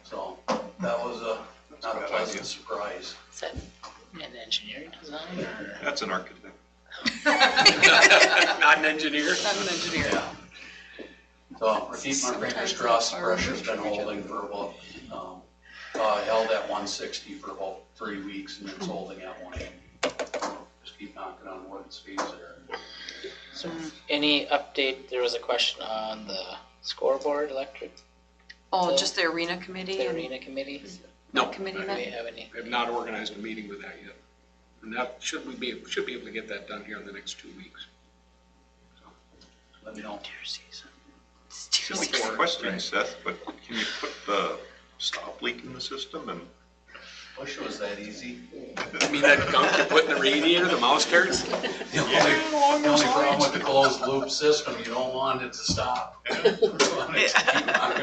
Speaker 7: So that was not a pleasant surprise.
Speaker 4: Is that an engineering design or?
Speaker 6: That's an architect.
Speaker 1: Not an engineer?
Speaker 3: I'm an engineer.
Speaker 7: Yeah. So we're keeping our fingers
Speaker 3: Sometimes
Speaker 7: crossed, the
Speaker 3: our
Speaker 7: pressure's been holding for about, held at 160 for about 3 weeks, and it's holding at 180. Just keep knocking on wood, it stays there.
Speaker 4: So any update? There was a question on the scoreboard electric,
Speaker 3: Oh, just the arena committee?
Speaker 4: the
Speaker 3: and
Speaker 4: arena committee.
Speaker 1: No,
Speaker 3: Committee
Speaker 4: Do we
Speaker 3: met?
Speaker 4: have any?
Speaker 1: we have not organized a meeting with that yet. And that should be able to get that done here in the next 2 weeks.
Speaker 7: Let me know.
Speaker 4: Deer season.
Speaker 6: Silly question, Seth, but can you put the stop leak in the system and?
Speaker 7: Wish it was that easy.
Speaker 1: I mean, that gunk you put in the radiator, the mouse turds?
Speaker 7: The only problem with the closed loop system, you don't want it to stop. You want it to keep on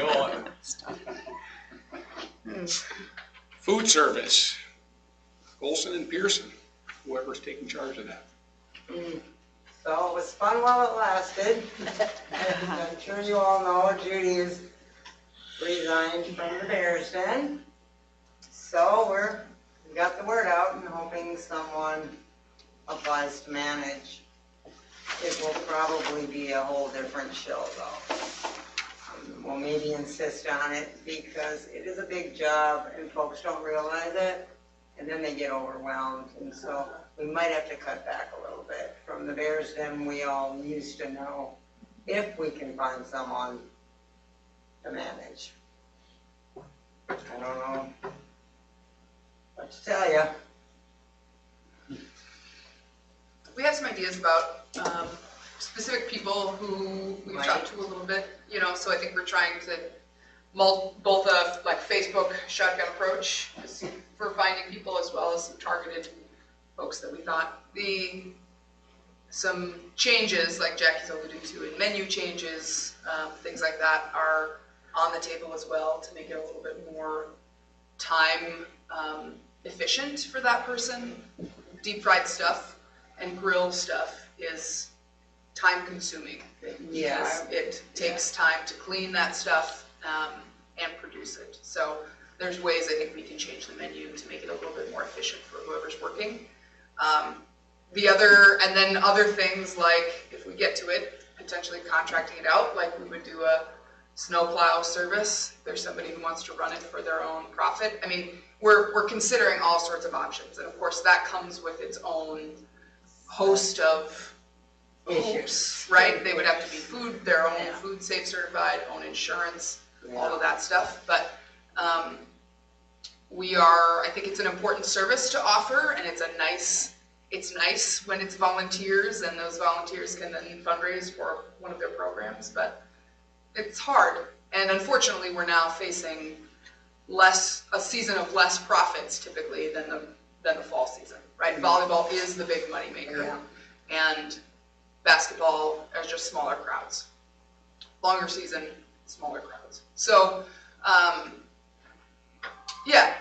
Speaker 7: going.
Speaker 1: Food service, Olson and Pearson, whoever's taking charge of that.
Speaker 10: So it was fun while it lasted. And I'm sure you all know Judy has resigned from the Bears Den. So we got the word out and hoping someone applies to manage. It will probably be a whole different show though. We'll maybe insist on it because it is a big job and folks don't realize it. And then they get overwhelmed, and so we might have to cut back a little bit. From the Bears Den, we all used to know if we can find someone to manage. I don't know what to tell you.
Speaker 8: We have some ideas about specific people who we've talked to a little bit, you know, so I think we're trying to both a like Facebook shotgun approach for finding people as well as some targeted folks that we thought. Some changes, like Jackie's alluded to, in menu changes, things like that are on the table as well to make it a little bit more time efficient for that person. Deep fried stuff and grilled stuff is time consuming.
Speaker 10: Yeah.
Speaker 8: Because it takes time to clean that stuff, and produce it. So there's ways I think we can change the menu to make it a little bit more efficient for whoever's working. And then other things like, if we get to it, potentially contracting it out, like we would do a snowplow service. If there's somebody who wants to run it for their own profit. I mean, we're considering all sorts of options. And of course, that comes with its own host of hoops, right? They would have to be their own food safe certified, own insurance, all of that stuff. But I think it's an important service to offer, and it's nice when it's volunteers, and those volunteers can then fundraise for one of their programs, but it's hard. And unfortunately, we're now facing a season of less profits typically than the fall season, right? Volleyball is the big moneymaker, and basketball are just smaller crowds. Longer season, smaller crowds. So,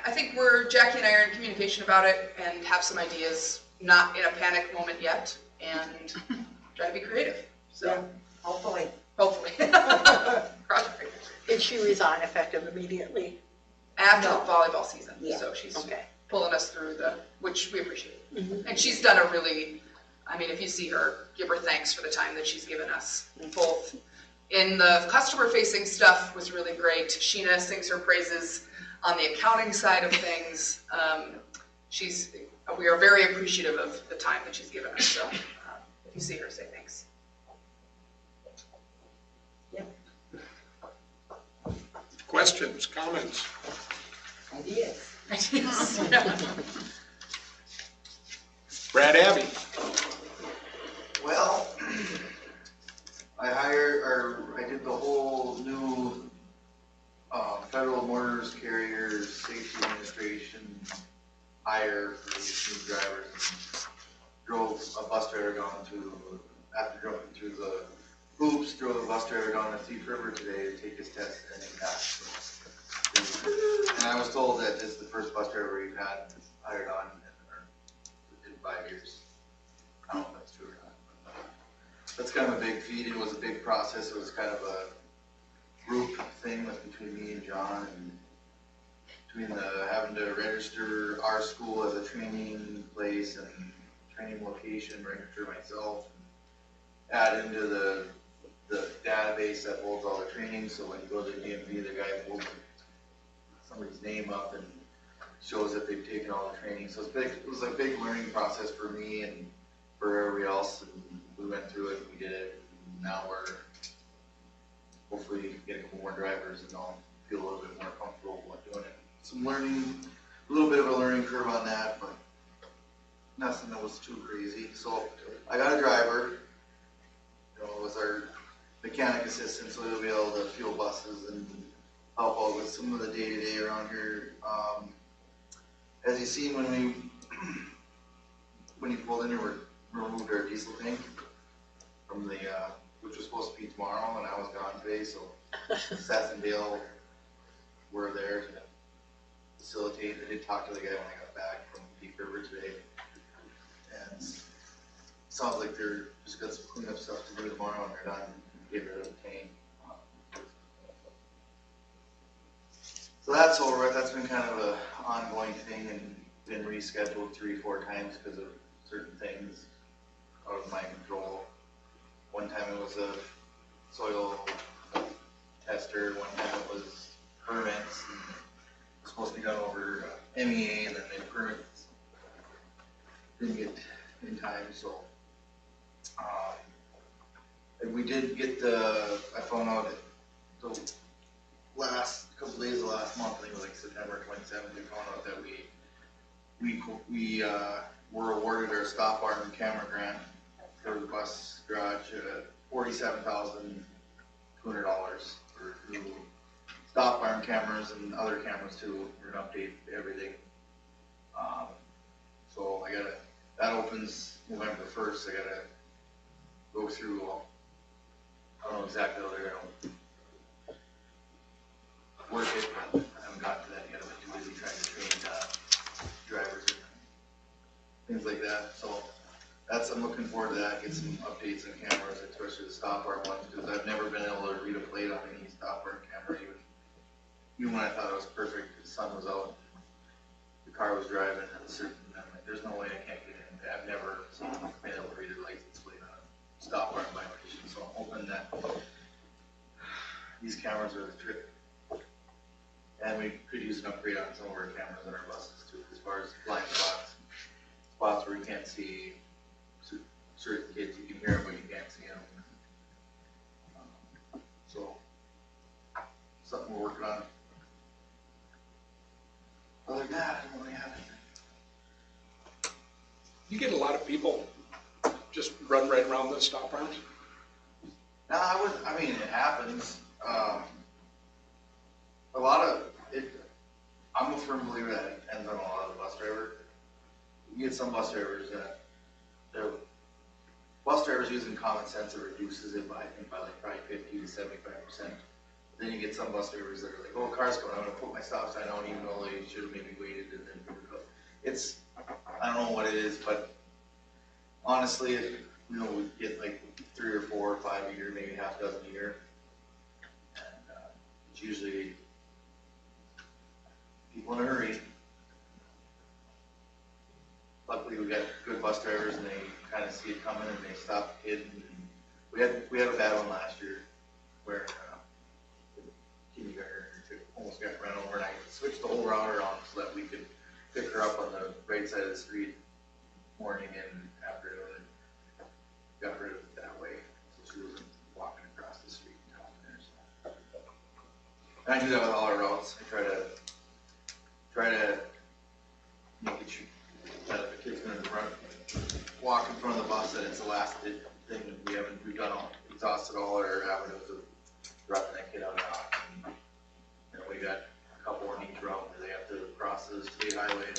Speaker 8: I think Jackie and I are in communication about it and have some ideas, not in a panic moment yet, and try to be creative. So,
Speaker 5: Hopefully.
Speaker 8: hopefully.
Speaker 5: Did she resign effective immediately?
Speaker 8: After
Speaker 5: No.
Speaker 8: the volleyball season.
Speaker 5: Yeah.
Speaker 8: So she's
Speaker 5: Okay.
Speaker 8: pulling us through which we appreciate.
Speaker 5: Mhm.
Speaker 8: And she's done if you see her, give her thanks for the time that she's given us. Both in the customer facing stuff was really great. Sheena sings her praises on the accounting side of things. We are very appreciative of the time that she's given us. So if you see her, say thanks.
Speaker 1: Questions, comments?
Speaker 10: Ideas.
Speaker 1: Brad Abbey.
Speaker 9: Well, I did the whole new federal motors carrier safety administration hire for these new drivers. Drove a bus driver after jumping through the hoops, drove a bus driver down to Thief River today to take his test and he passed. And I was told that this is the first bus driver we've had hired on in 5 years. I don't know if that's true or not. That's kind of a big feat. It was a big process. It was kind of a group thing between me and John, and between having to register our school as a training place and training location, register myself, and add into the database that holds all the training. So when you go to the DMV, the guy pulls somebody's name up and shows that they've taken all the training. So it was a big learning process for me and for everybody else. And we went through it, we did it. Now we're hopefully getting more drivers and I'll feel a little bit more comfortable with doing it. Some learning, a little bit of a learning curve on that, but nothing that was too crazy. So I got a driver, with our mechanic assistant, so he'll be able to fuel buses and help out with some of the day-to-day around here. As you seen when he pulled in, we removed our diesel tank from which was supposed to be tomorrow, and I was gone today, so Seth and Dale were there to facilitate. I did talk to the guy when I got back from Deep River today, and sounds like they're just got some cleanup stuff to do tomorrow, and they're done. Get rid of the tank. So that's over. That's been kind of an ongoing thing and been rescheduled 3-4 times because of certain things out of my control. One time it was a soil tester. One time it was permits. And it was supposed to be done over MEA, and then the permits didn't get in time. So we did get I found out the last couple days of last month, I think it was like September 27th, we found out that we were awarded our stop arm camera grant for the bus garage, $47,200 for new stop arm cameras and other cameras too. We're gonna update everything. So that opens November 1st. I gotta go through, I don't know exactly how they're gonna work it, but I haven't gotten to that yet. I've been too busy trying to train drivers and things like that. So that's I'm looking forward to that, get some updates on cameras, especially the stop arm ones, because I've never been able to read a plate on any stop arm camera, even when I thought it was perfect, the sun was out, the car was driving at a certain, I'm like, there's no way I can't get in. I've never been able to read a license plate on a stop arm violation, so I'm hoping that these cameras are the trick. And we could use an upgrade on some of our cameras on our buses too, as far as blind spots, spots where you can't see certain kids, you can hear them, but you can't see them. So, something we're working on. Other than that, I don't really have anything.
Speaker 1: You get a lot of people just run right around the stop arms?
Speaker 9: No, I mean, it happens. A lot of it, I'm a firm believer that it depends on a lot of the bus drivers. You get some bus drivers that, bus drivers using common sense, it reduces it by, I think, by like probably 50 to 75%. Then you get some bus drivers that are like, oh, car's coming, I'm gonna put my stop sign on, even though they should have maybe waited and then put it up. It's, I don't know what it is, but honestly, we get like 3 or 4 or 5 a year, maybe half dozen a year. And it's usually people in a hurry. Luckily, we got good bus drivers, and they kind of see it coming, and they stop the kid. And we had a bad one last year where kindergartner almost got run over, and I switched the whole route around so that we could pick her up on the right side of the street morning and afternoon, and got rid of it that way, so she wasn't walking across the street down there. So. And I do that with all our routes. I try to make it that if the kid's going to run, walk in front of the bus, that it's the last thing that we've done all, exhausted all our avenues of dropping that kid out of the house. And we got a couple on each route where they have to cross the state highway.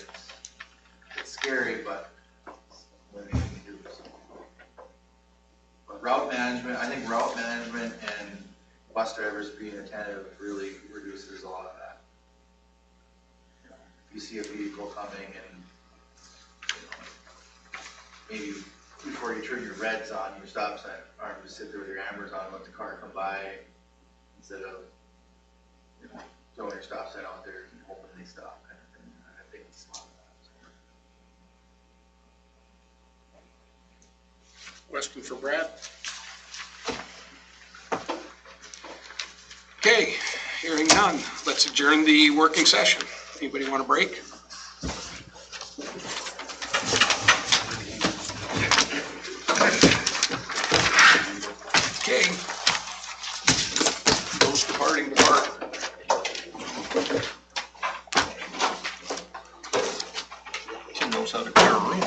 Speaker 9: It's scary, but what they can do. But route management, I think route management and bus drivers being attentive really reduces a lot of that. If you see a vehicle coming and maybe before you turn your reds on, your stop sign, or just sit there with your ambers on, let the car come by instead of throwing your stop sign out there and hoping they stop kind of thing. I think it's smart.
Speaker 1: Question for Brad? Okay, hearing none, let's adjourn the working session. Anybody want a break? Okay. Those departing depart.
Speaker 6: She knows how to clear a room.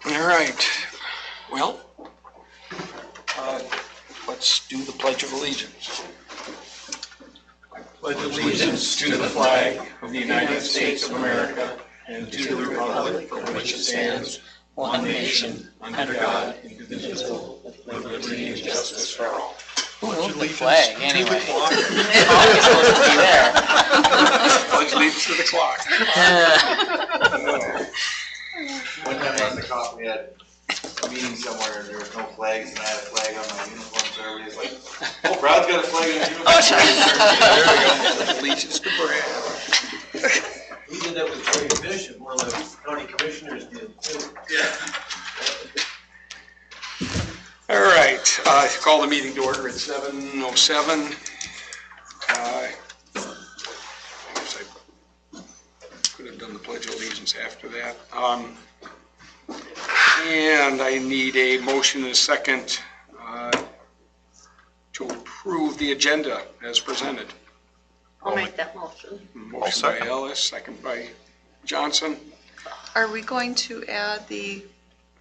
Speaker 1: All right. Well, let's do the Pledge of Allegiance.
Speaker 11: Pledge allegiance to the flag of the United States of America and to the republic for which it stands, one nation, under God, indivisible, with liberty and justice for all.
Speaker 4: Who owns the flag anyway? It's always supposed to be there.
Speaker 1: Pledge allegiance to the clock.
Speaker 9: One time on the cop, we had a meeting somewhere and there was no flags, and I had a flag on my uniform, so everybody's like, oh, Brad's got a flag on his uniform.
Speaker 4: Oh, sure.
Speaker 1: There we go. Allegiance to Brad.
Speaker 11: We did that with Joey Bishop, one of the county commissioners did too.
Speaker 1: Yeah. All right, call the meeting to order at 7:07. I guess I could have done the Pledge of Allegiance after that. And I need a motion and a second to approve the agenda as presented.
Speaker 5: I'll make that motion.
Speaker 1: Motion by Ellis, second by Johnson.
Speaker 3: Are we going to add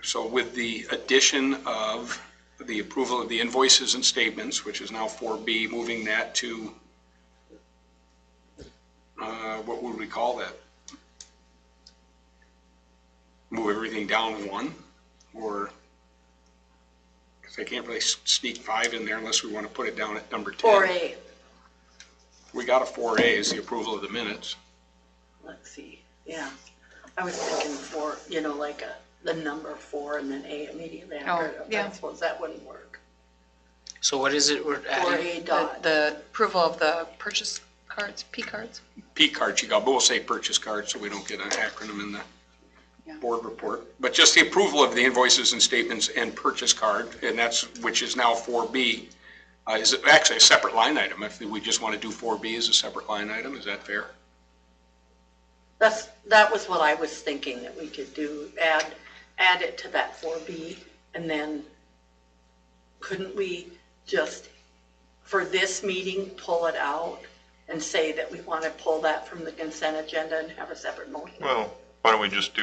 Speaker 1: So with the addition of the approval of the invoices and statements, which is now 4B, moving that to, what would we call that? Move everything down one, or, because I can't really sneak 5 in there unless we want to put it down at number 10.
Speaker 5: 4A.
Speaker 1: We got a 4A is the approval of the minutes.
Speaker 5: Let's see, yeah. I was thinking four, like the number 4 and then A immediately after it.
Speaker 3: yeah.
Speaker 5: I suppose that wouldn't work.
Speaker 4: So what is it we're adding?
Speaker 5: 4A dot.
Speaker 3: The approval of the purchase cards, P cards?
Speaker 1: P cards you got, but we'll say purchase cards so we don't get an acronym in the
Speaker 3: Yeah.
Speaker 1: board report. But just the approval of the invoices and statements and purchase card, and which is now 4B, is it actually a separate line item. If we just want to do 4B as a separate line item, is that fair?
Speaker 5: That was what I was thinking that we could do, add it to that 4B, and then couldn't we just, for this meeting, pull it out and say that we want to pull that from the consent agenda and have a separate motion?
Speaker 6: Well, why don't we just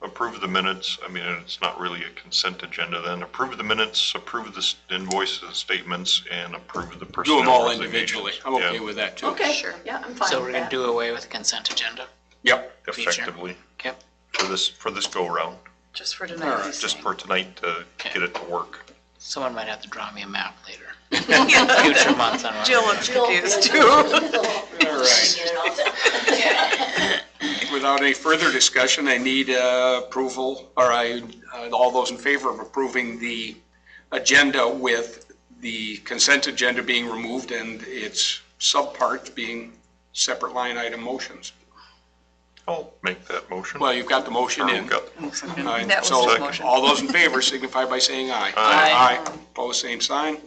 Speaker 6: approve the minutes? I mean, it's not really a consent agenda then. Approve the minutes, approve the invoices, statements, and approve the
Speaker 1: Do
Speaker 6: personnel
Speaker 1: them all
Speaker 6: resignations.
Speaker 1: individually. I'm okay
Speaker 6: Yeah,
Speaker 1: with that too.
Speaker 5: Okay,
Speaker 3: Sure.
Speaker 5: yeah, I'm fine
Speaker 4: So
Speaker 5: with
Speaker 4: we're gonna
Speaker 5: that.
Speaker 4: do away with the consent agenda?
Speaker 1: Yep.
Speaker 4: Future.
Speaker 6: effectively,
Speaker 4: Yep.
Speaker 6: for this go-around,
Speaker 3: Just for
Speaker 1: All
Speaker 3: tonight,
Speaker 1: right,
Speaker 3: he's
Speaker 6: just
Speaker 3: saying.
Speaker 6: for tonight to
Speaker 4: Okay.
Speaker 6: get it to work.
Speaker 4: Someone might have to draw me a map later. Future months on what
Speaker 3: Jill
Speaker 4: we're
Speaker 3: looks
Speaker 4: doing.
Speaker 3: confused too.
Speaker 1: All right. Without any further discussion, I need approval, or all those in favor of approving the agenda with the consent agenda being removed and its subparts being separate line item motions.
Speaker 6: I'll make that motion.
Speaker 1: Well, you've got the motion
Speaker 6: Or
Speaker 1: in.
Speaker 6: we've got-
Speaker 1: All right,
Speaker 3: That was
Speaker 1: so
Speaker 3: his motion.
Speaker 1: all those in favor signify by saying aye.
Speaker 6: Aye.
Speaker 1: Opposed, same sign.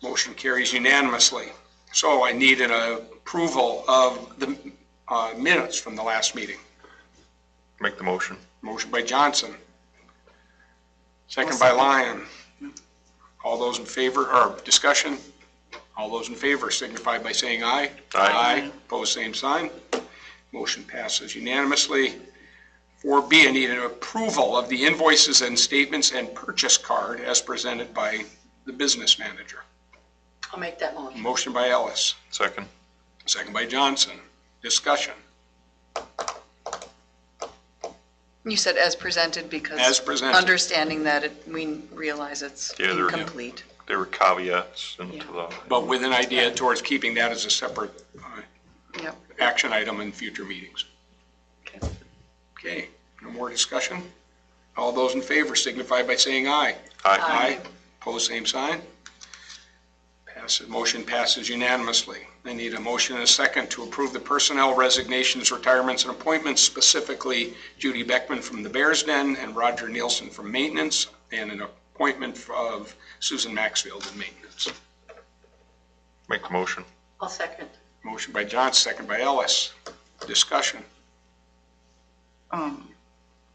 Speaker 1: Motion carries unanimously. So I need an approval of the minutes from the last meeting.
Speaker 6: Make the motion.
Speaker 1: Motion by Johnson. Second by Lyon. All those in favor, or discussion? All those in favor signify by saying aye.
Speaker 6: Aye.
Speaker 1: Opposed, same sign. Motion passes unanimously. 4B, I need an approval of the invoices and statements and purchase card as presented by the business manager.
Speaker 5: I'll make that motion.
Speaker 1: Motion by Ellis,
Speaker 6: Second.
Speaker 1: second by Johnson. Discussion.
Speaker 3: You said as presented because.
Speaker 1: As presented.
Speaker 3: Understanding that we realize it's
Speaker 6: Yeah, they're-
Speaker 3: incomplete.
Speaker 6: There were caveats into the,
Speaker 1: But with an idea towards keeping that as a separate
Speaker 3: Yep.
Speaker 1: action item in future meetings.
Speaker 3: Okay.
Speaker 1: Okay, no more discussion? All those in favor signify by saying aye.
Speaker 6: aye.
Speaker 1: Pose same sign. Motion passes unanimously. I need a motion and a second to approve the personnel resignations, retirements, and appointments, specifically Judy Beckman from the Bears Den and Roger Nielsen from Maintenance, and an appointment of Susan Maxfield in Maintenance.
Speaker 6: Make the motion.
Speaker 5: I'll second.
Speaker 1: Motion by Johnson, second by Ellis. Discussion.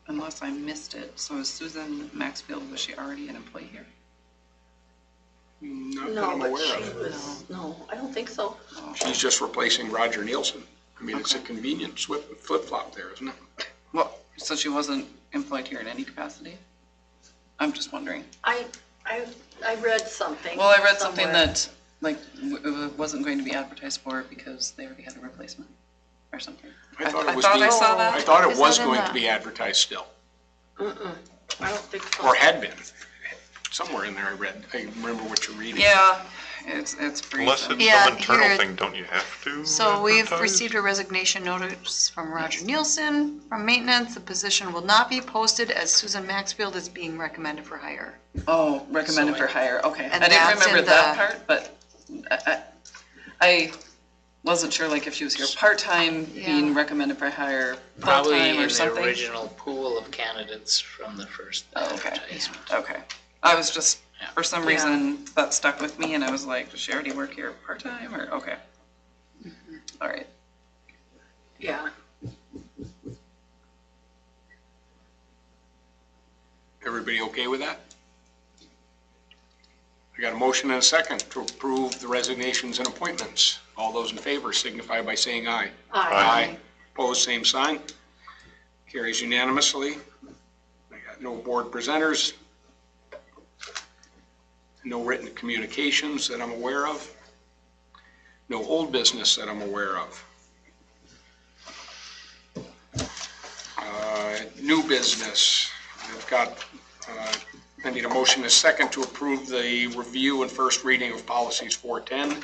Speaker 12: Unless I missed it, so is Susan Maxfield, was she already an employee here?
Speaker 1: Not that
Speaker 5: No,
Speaker 1: I'm
Speaker 5: but
Speaker 1: aware
Speaker 5: she
Speaker 1: of.
Speaker 5: was, no, I don't think so.
Speaker 1: She's just replacing Roger Nielsen. I mean, it's a
Speaker 12: Okay.
Speaker 1: convenient flip-flop there, isn't it?
Speaker 12: Well, so she wasn't employed here in any capacity? I'm just wondering.
Speaker 5: I read something.
Speaker 12: Well, I read something
Speaker 5: somewhere.
Speaker 12: that, like, it wasn't going to be advertised for because they already had a replacement or something.
Speaker 1: I thought it was
Speaker 12: I
Speaker 1: being,
Speaker 12: saw that.
Speaker 1: I thought it
Speaker 2: Is
Speaker 1: was
Speaker 2: that in
Speaker 1: going
Speaker 2: the-
Speaker 1: to be advertised still,
Speaker 5: Mm-mm, I don't think so.
Speaker 1: or had been. Somewhere in there I read, I remember what you're reading.
Speaker 12: Yeah, it's brief.
Speaker 6: Unless it's
Speaker 3: Yeah,
Speaker 6: some internal
Speaker 3: here-
Speaker 6: thing, don't you have to?
Speaker 3: So we've
Speaker 6: advertise?
Speaker 3: received a resignation notice from Roger Nielsen from maintenance. The position will not be posted as Susan Maxfield is being recommended for hire.
Speaker 12: Oh, recommended for hire, okay.
Speaker 3: And
Speaker 12: I didn't
Speaker 3: that's
Speaker 12: remember
Speaker 3: in
Speaker 12: that
Speaker 3: the-
Speaker 12: part, but I wasn't sure, like, if she was here part-time, being
Speaker 3: Yeah.
Speaker 12: recommended for hire
Speaker 4: Probably
Speaker 12: full-time
Speaker 4: in
Speaker 12: or
Speaker 4: the
Speaker 12: something.
Speaker 4: original pool of candidates from the first
Speaker 12: Oh, okay.
Speaker 4: advertisement.
Speaker 12: Okay. I was just,
Speaker 4: Yeah.
Speaker 12: for some reason, that stuck with me, and I was like, does she already work here part-time, or, okay. All right.
Speaker 5: Yeah,
Speaker 1: Everybody okay with that? I got a motion and a second to approve the resignations and appointments. All those in favor signify by saying aye.
Speaker 5: aye.
Speaker 1: Opposed, same sign. Carries unanimously. I got no board presenters. No written communications that I'm aware of. No old business that I'm aware of. New business. I've got, I need a motion and a second to approve the review and first reading of policies 410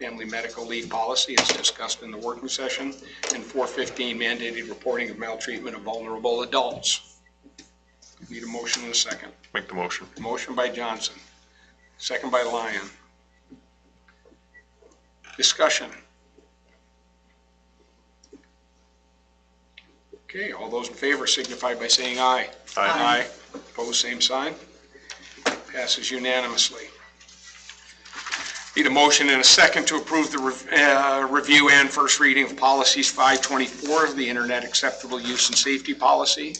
Speaker 1: family medical leave policy as discussed in the working session, and 415 mandated reporting of maltreatment of vulnerable adults. Need a motion and a second.
Speaker 6: Make the motion.
Speaker 1: Motion by Johnson, second by Lyon. Discussion. Okay, all those in favor signify by saying aye.
Speaker 6: Aye.
Speaker 1: Opposed, same sign. Passes unanimously. Need a motion and a second to approve the review and first reading of policies 524, the Internet Acceptable Use and Safety Policy,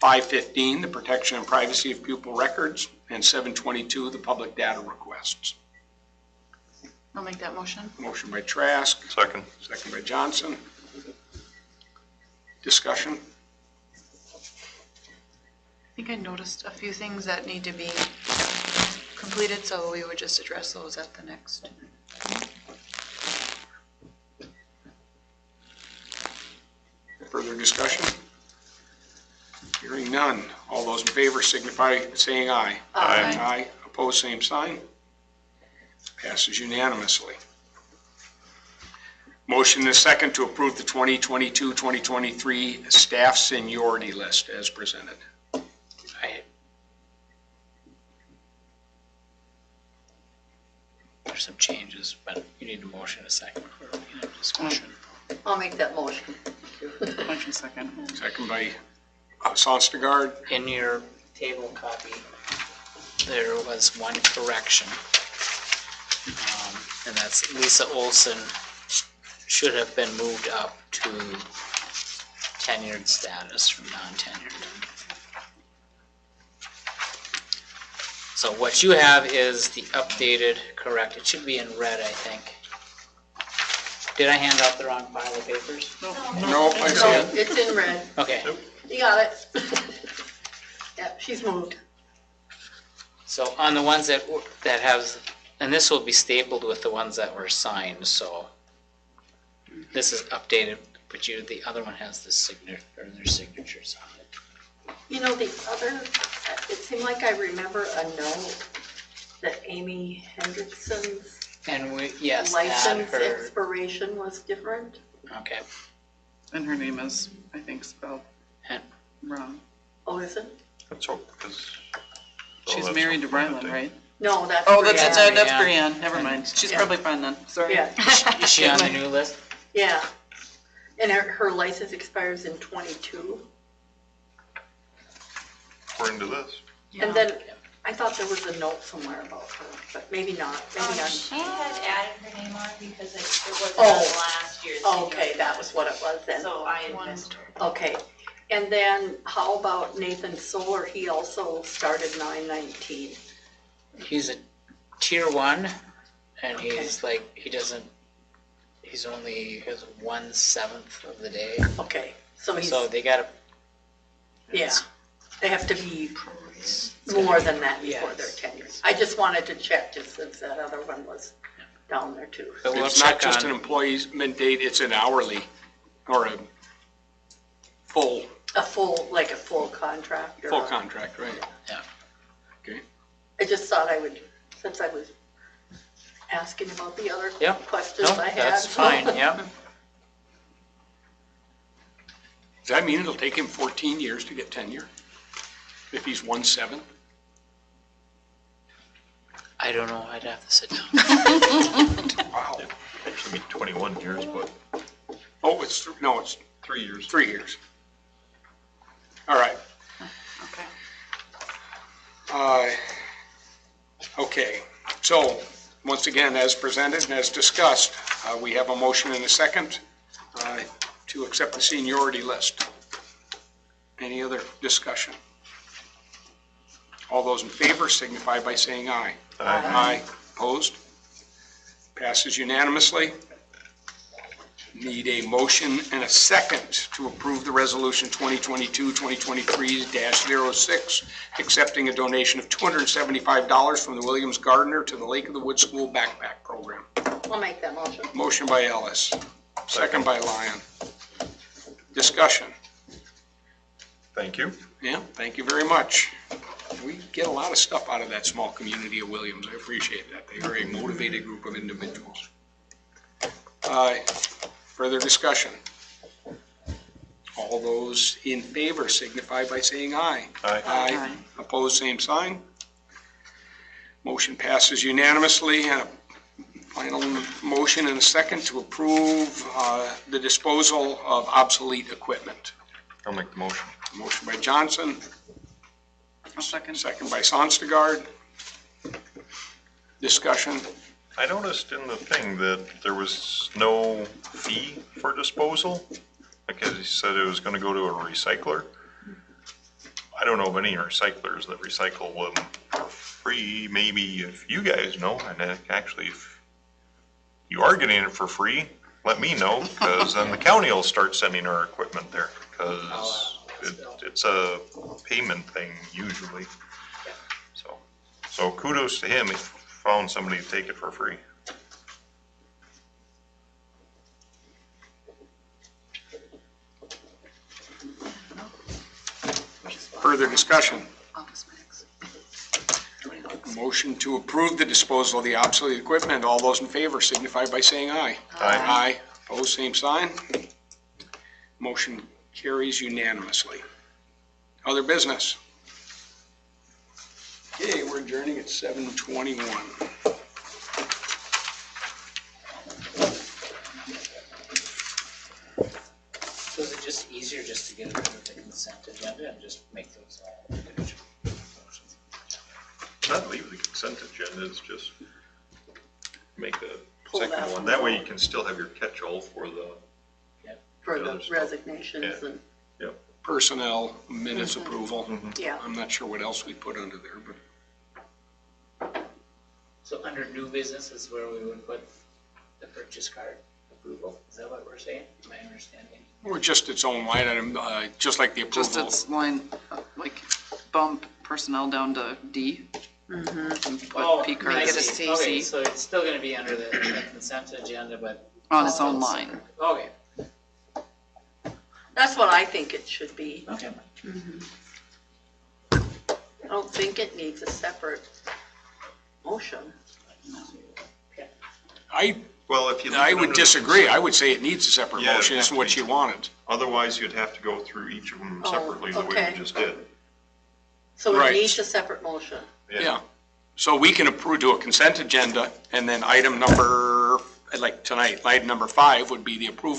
Speaker 1: 515, the protection and privacy of pupil records, and 722, the public data requests.
Speaker 3: I'll make that motion.
Speaker 1: Motion by Trask,
Speaker 6: Second.
Speaker 1: second by Johnson. Discussion.
Speaker 3: I think I noticed a few things that need to be completed, so we would just address those at the next.
Speaker 1: Further discussion? Hearing none. All those in favor signify by saying aye.
Speaker 6: Aye.
Speaker 1: Aye. Opposed, same sign. Passes unanimously. Motion and a second to approve the 2022-2023 staff seniority list as presented.
Speaker 4: There's some changes, but you need a motion, a second for discussion.
Speaker 5: I'll make that motion.
Speaker 12: Motion second.
Speaker 1: Second by Sonstergaard.
Speaker 4: In your table copy, there was one correction. And that's Lisa Olson should have been moved up to tenured status from non-tenured. So what you have is the updated, correct, it should be in red, I think. Did I hand out the wrong pile of papers?
Speaker 1: No, I see it.
Speaker 5: It's in red.
Speaker 4: Okay,
Speaker 5: You got it. Yep, she's moved.
Speaker 4: so on the ones that have, and this will be stapled with the ones that were signed, so this is updated, but the other one has the signature, or their signatures on it.
Speaker 5: You know, the other, it seemed like I remember a note that Amy Hendrickson's
Speaker 4: And we, yes, add
Speaker 5: license
Speaker 4: her,
Speaker 5: expiration was different.
Speaker 4: okay.
Speaker 12: And her name is, I think, spelled
Speaker 4: And-
Speaker 12: wrong.
Speaker 5: Oh, is it?
Speaker 6: Let's hope, because.
Speaker 12: She's married to Ryland, right?
Speaker 5: No, that's.
Speaker 12: Oh, that's,
Speaker 5: Brianna.
Speaker 12: that's
Speaker 4: Yeah.
Speaker 12: Brianne, never mind. She's
Speaker 5: Yeah.
Speaker 12: probably fine then, sorry.
Speaker 5: Yeah,
Speaker 4: Is she on the new list?
Speaker 5: yeah. And her license expires in 22.
Speaker 6: According to this.
Speaker 5: And then I thought there was a note somewhere about her, but maybe not, maybe not.
Speaker 13: She had added her name on because it wasn't
Speaker 5: Oh.
Speaker 13: on last year's.
Speaker 5: Okay, that was what it was then.
Speaker 13: So I had missed her.
Speaker 5: Okay, and then how about Nathan Solar? He also started 9/19.
Speaker 4: He's a tier 1, and he's like, he's only, has 1/7 of the day.
Speaker 5: Okay, so he's,
Speaker 4: So they gotta.
Speaker 5: yeah, they have to be more than that before their
Speaker 4: Yes.
Speaker 5: tenure. I just wanted to check just since that other one was down there too.
Speaker 4: But we'll
Speaker 1: It's not
Speaker 4: check
Speaker 1: just an
Speaker 4: on,
Speaker 1: employment date, it's an hourly or a full
Speaker 5: Like a full contract or.
Speaker 1: contract, right?
Speaker 4: Yeah.
Speaker 1: Okay.
Speaker 5: I just thought I would, since I was asking about the other
Speaker 4: Yep.
Speaker 5: questions
Speaker 4: no,
Speaker 5: I had.
Speaker 4: that's fine, yeah.
Speaker 1: Does that mean it'll take him 14 years to get tenure? If he's 1/7?
Speaker 4: I don't know, I'd have to sit down.
Speaker 1: Wow.
Speaker 6: Actually be 21 years, but
Speaker 1: Oh, it's
Speaker 6: 3 years.
Speaker 1: 3 years. All right.
Speaker 12: Okay.
Speaker 1: Okay, so, once again, as presented and as discussed, we have a motion and a second to accept the seniority list. Any other discussion? All those in favor signify by saying aye.
Speaker 6: Aye.
Speaker 1: Aye. Opposed? Passes unanimously. Need a motion and a second to approve the resolution 2022-2023-06, accepting a donation of $275 from the Williams Gardner to the Lake of the Woods School Backpack Program.
Speaker 5: I'll make that motion.
Speaker 1: Motion by Ellis, second by Lyon. Discussion.
Speaker 6: Thank you.
Speaker 1: Yeah, thank you very much. We get a lot of stuff out of that small community of Williams. I appreciate that. They are a motivated group of individuals. Further discussion? All those in favor signify by saying aye.
Speaker 6: Aye.
Speaker 1: Aye. Opposed, same sign. Motion passes unanimously. And a final motion and a second to approve the disposal of obsolete equipment.
Speaker 6: I'll make the motion.
Speaker 1: Motion by Johnson,
Speaker 12: I'll second.
Speaker 1: second by Sonstagard. Discussion.
Speaker 6: I noticed in the thing that there was no fee for disposal, because he said it was gonna go to a recycler. I don't know of any recyclers that recycle them for free. Maybe if you guys know, and actually if you are getting it for free, let me know, because then the county will start sending our equipment there, because it's a payment thing usually. So kudos to him, he found somebody to take it for free.
Speaker 1: Further discussion.
Speaker 3: Office Max.
Speaker 1: Motion to approve the disposal of the obsolete equipment. All those in favor signify by saying aye.
Speaker 6: Aye.
Speaker 1: Aye. Opposed, same sign. Motion carries unanimously. Other business? Okay, we're adjourning at 7:21.
Speaker 4: So is it just easier just to get rid of the consent agenda and just make those all individual motions?
Speaker 6: Not leave the consent agenda, it's just make a
Speaker 5: Pull that
Speaker 6: second one.
Speaker 5: one
Speaker 6: That way
Speaker 5: out.
Speaker 6: you can still have your catch-all for the,
Speaker 5: For
Speaker 6: The
Speaker 5: the
Speaker 6: other stuff.
Speaker 5: resignations
Speaker 6: Yeah.
Speaker 5: and,
Speaker 1: Personnel minutes approval.
Speaker 5: yeah.
Speaker 1: I'm not sure what else we put under there, but
Speaker 4: So under new business is where we would put the purchase card approval? Is that what we're saying? Am I understanding?
Speaker 1: or just its own line item, just like the
Speaker 12: Just
Speaker 1: approval.
Speaker 12: its line, like bump personnel down to D. And
Speaker 4: Oh,
Speaker 12: put P
Speaker 4: I
Speaker 12: card, get a
Speaker 4: see. Okay,
Speaker 12: CC
Speaker 4: so it's still gonna be under the consent agenda, but.
Speaker 12: on its own line.
Speaker 4: Okay,
Speaker 5: That's what I think it should be.
Speaker 4: okay.
Speaker 5: I don't think it needs a separate motion.
Speaker 6: well, if you. leave
Speaker 1: I
Speaker 6: it
Speaker 1: would
Speaker 6: under the
Speaker 1: disagree. I would say it needs a separate
Speaker 6: Yeah, it
Speaker 1: motion.
Speaker 6: has
Speaker 1: It's
Speaker 6: to
Speaker 1: what
Speaker 6: be.
Speaker 1: she wanted.
Speaker 6: Otherwise, you'd have to go through each of them
Speaker 5: Oh,
Speaker 6: separately, the way
Speaker 5: okay.
Speaker 6: we just did.
Speaker 5: So
Speaker 1: Right.
Speaker 5: it needs a separate motion.
Speaker 1: Yeah. So we can approve, do a consent agenda, and then item number, like tonight, item number 5 would be the approval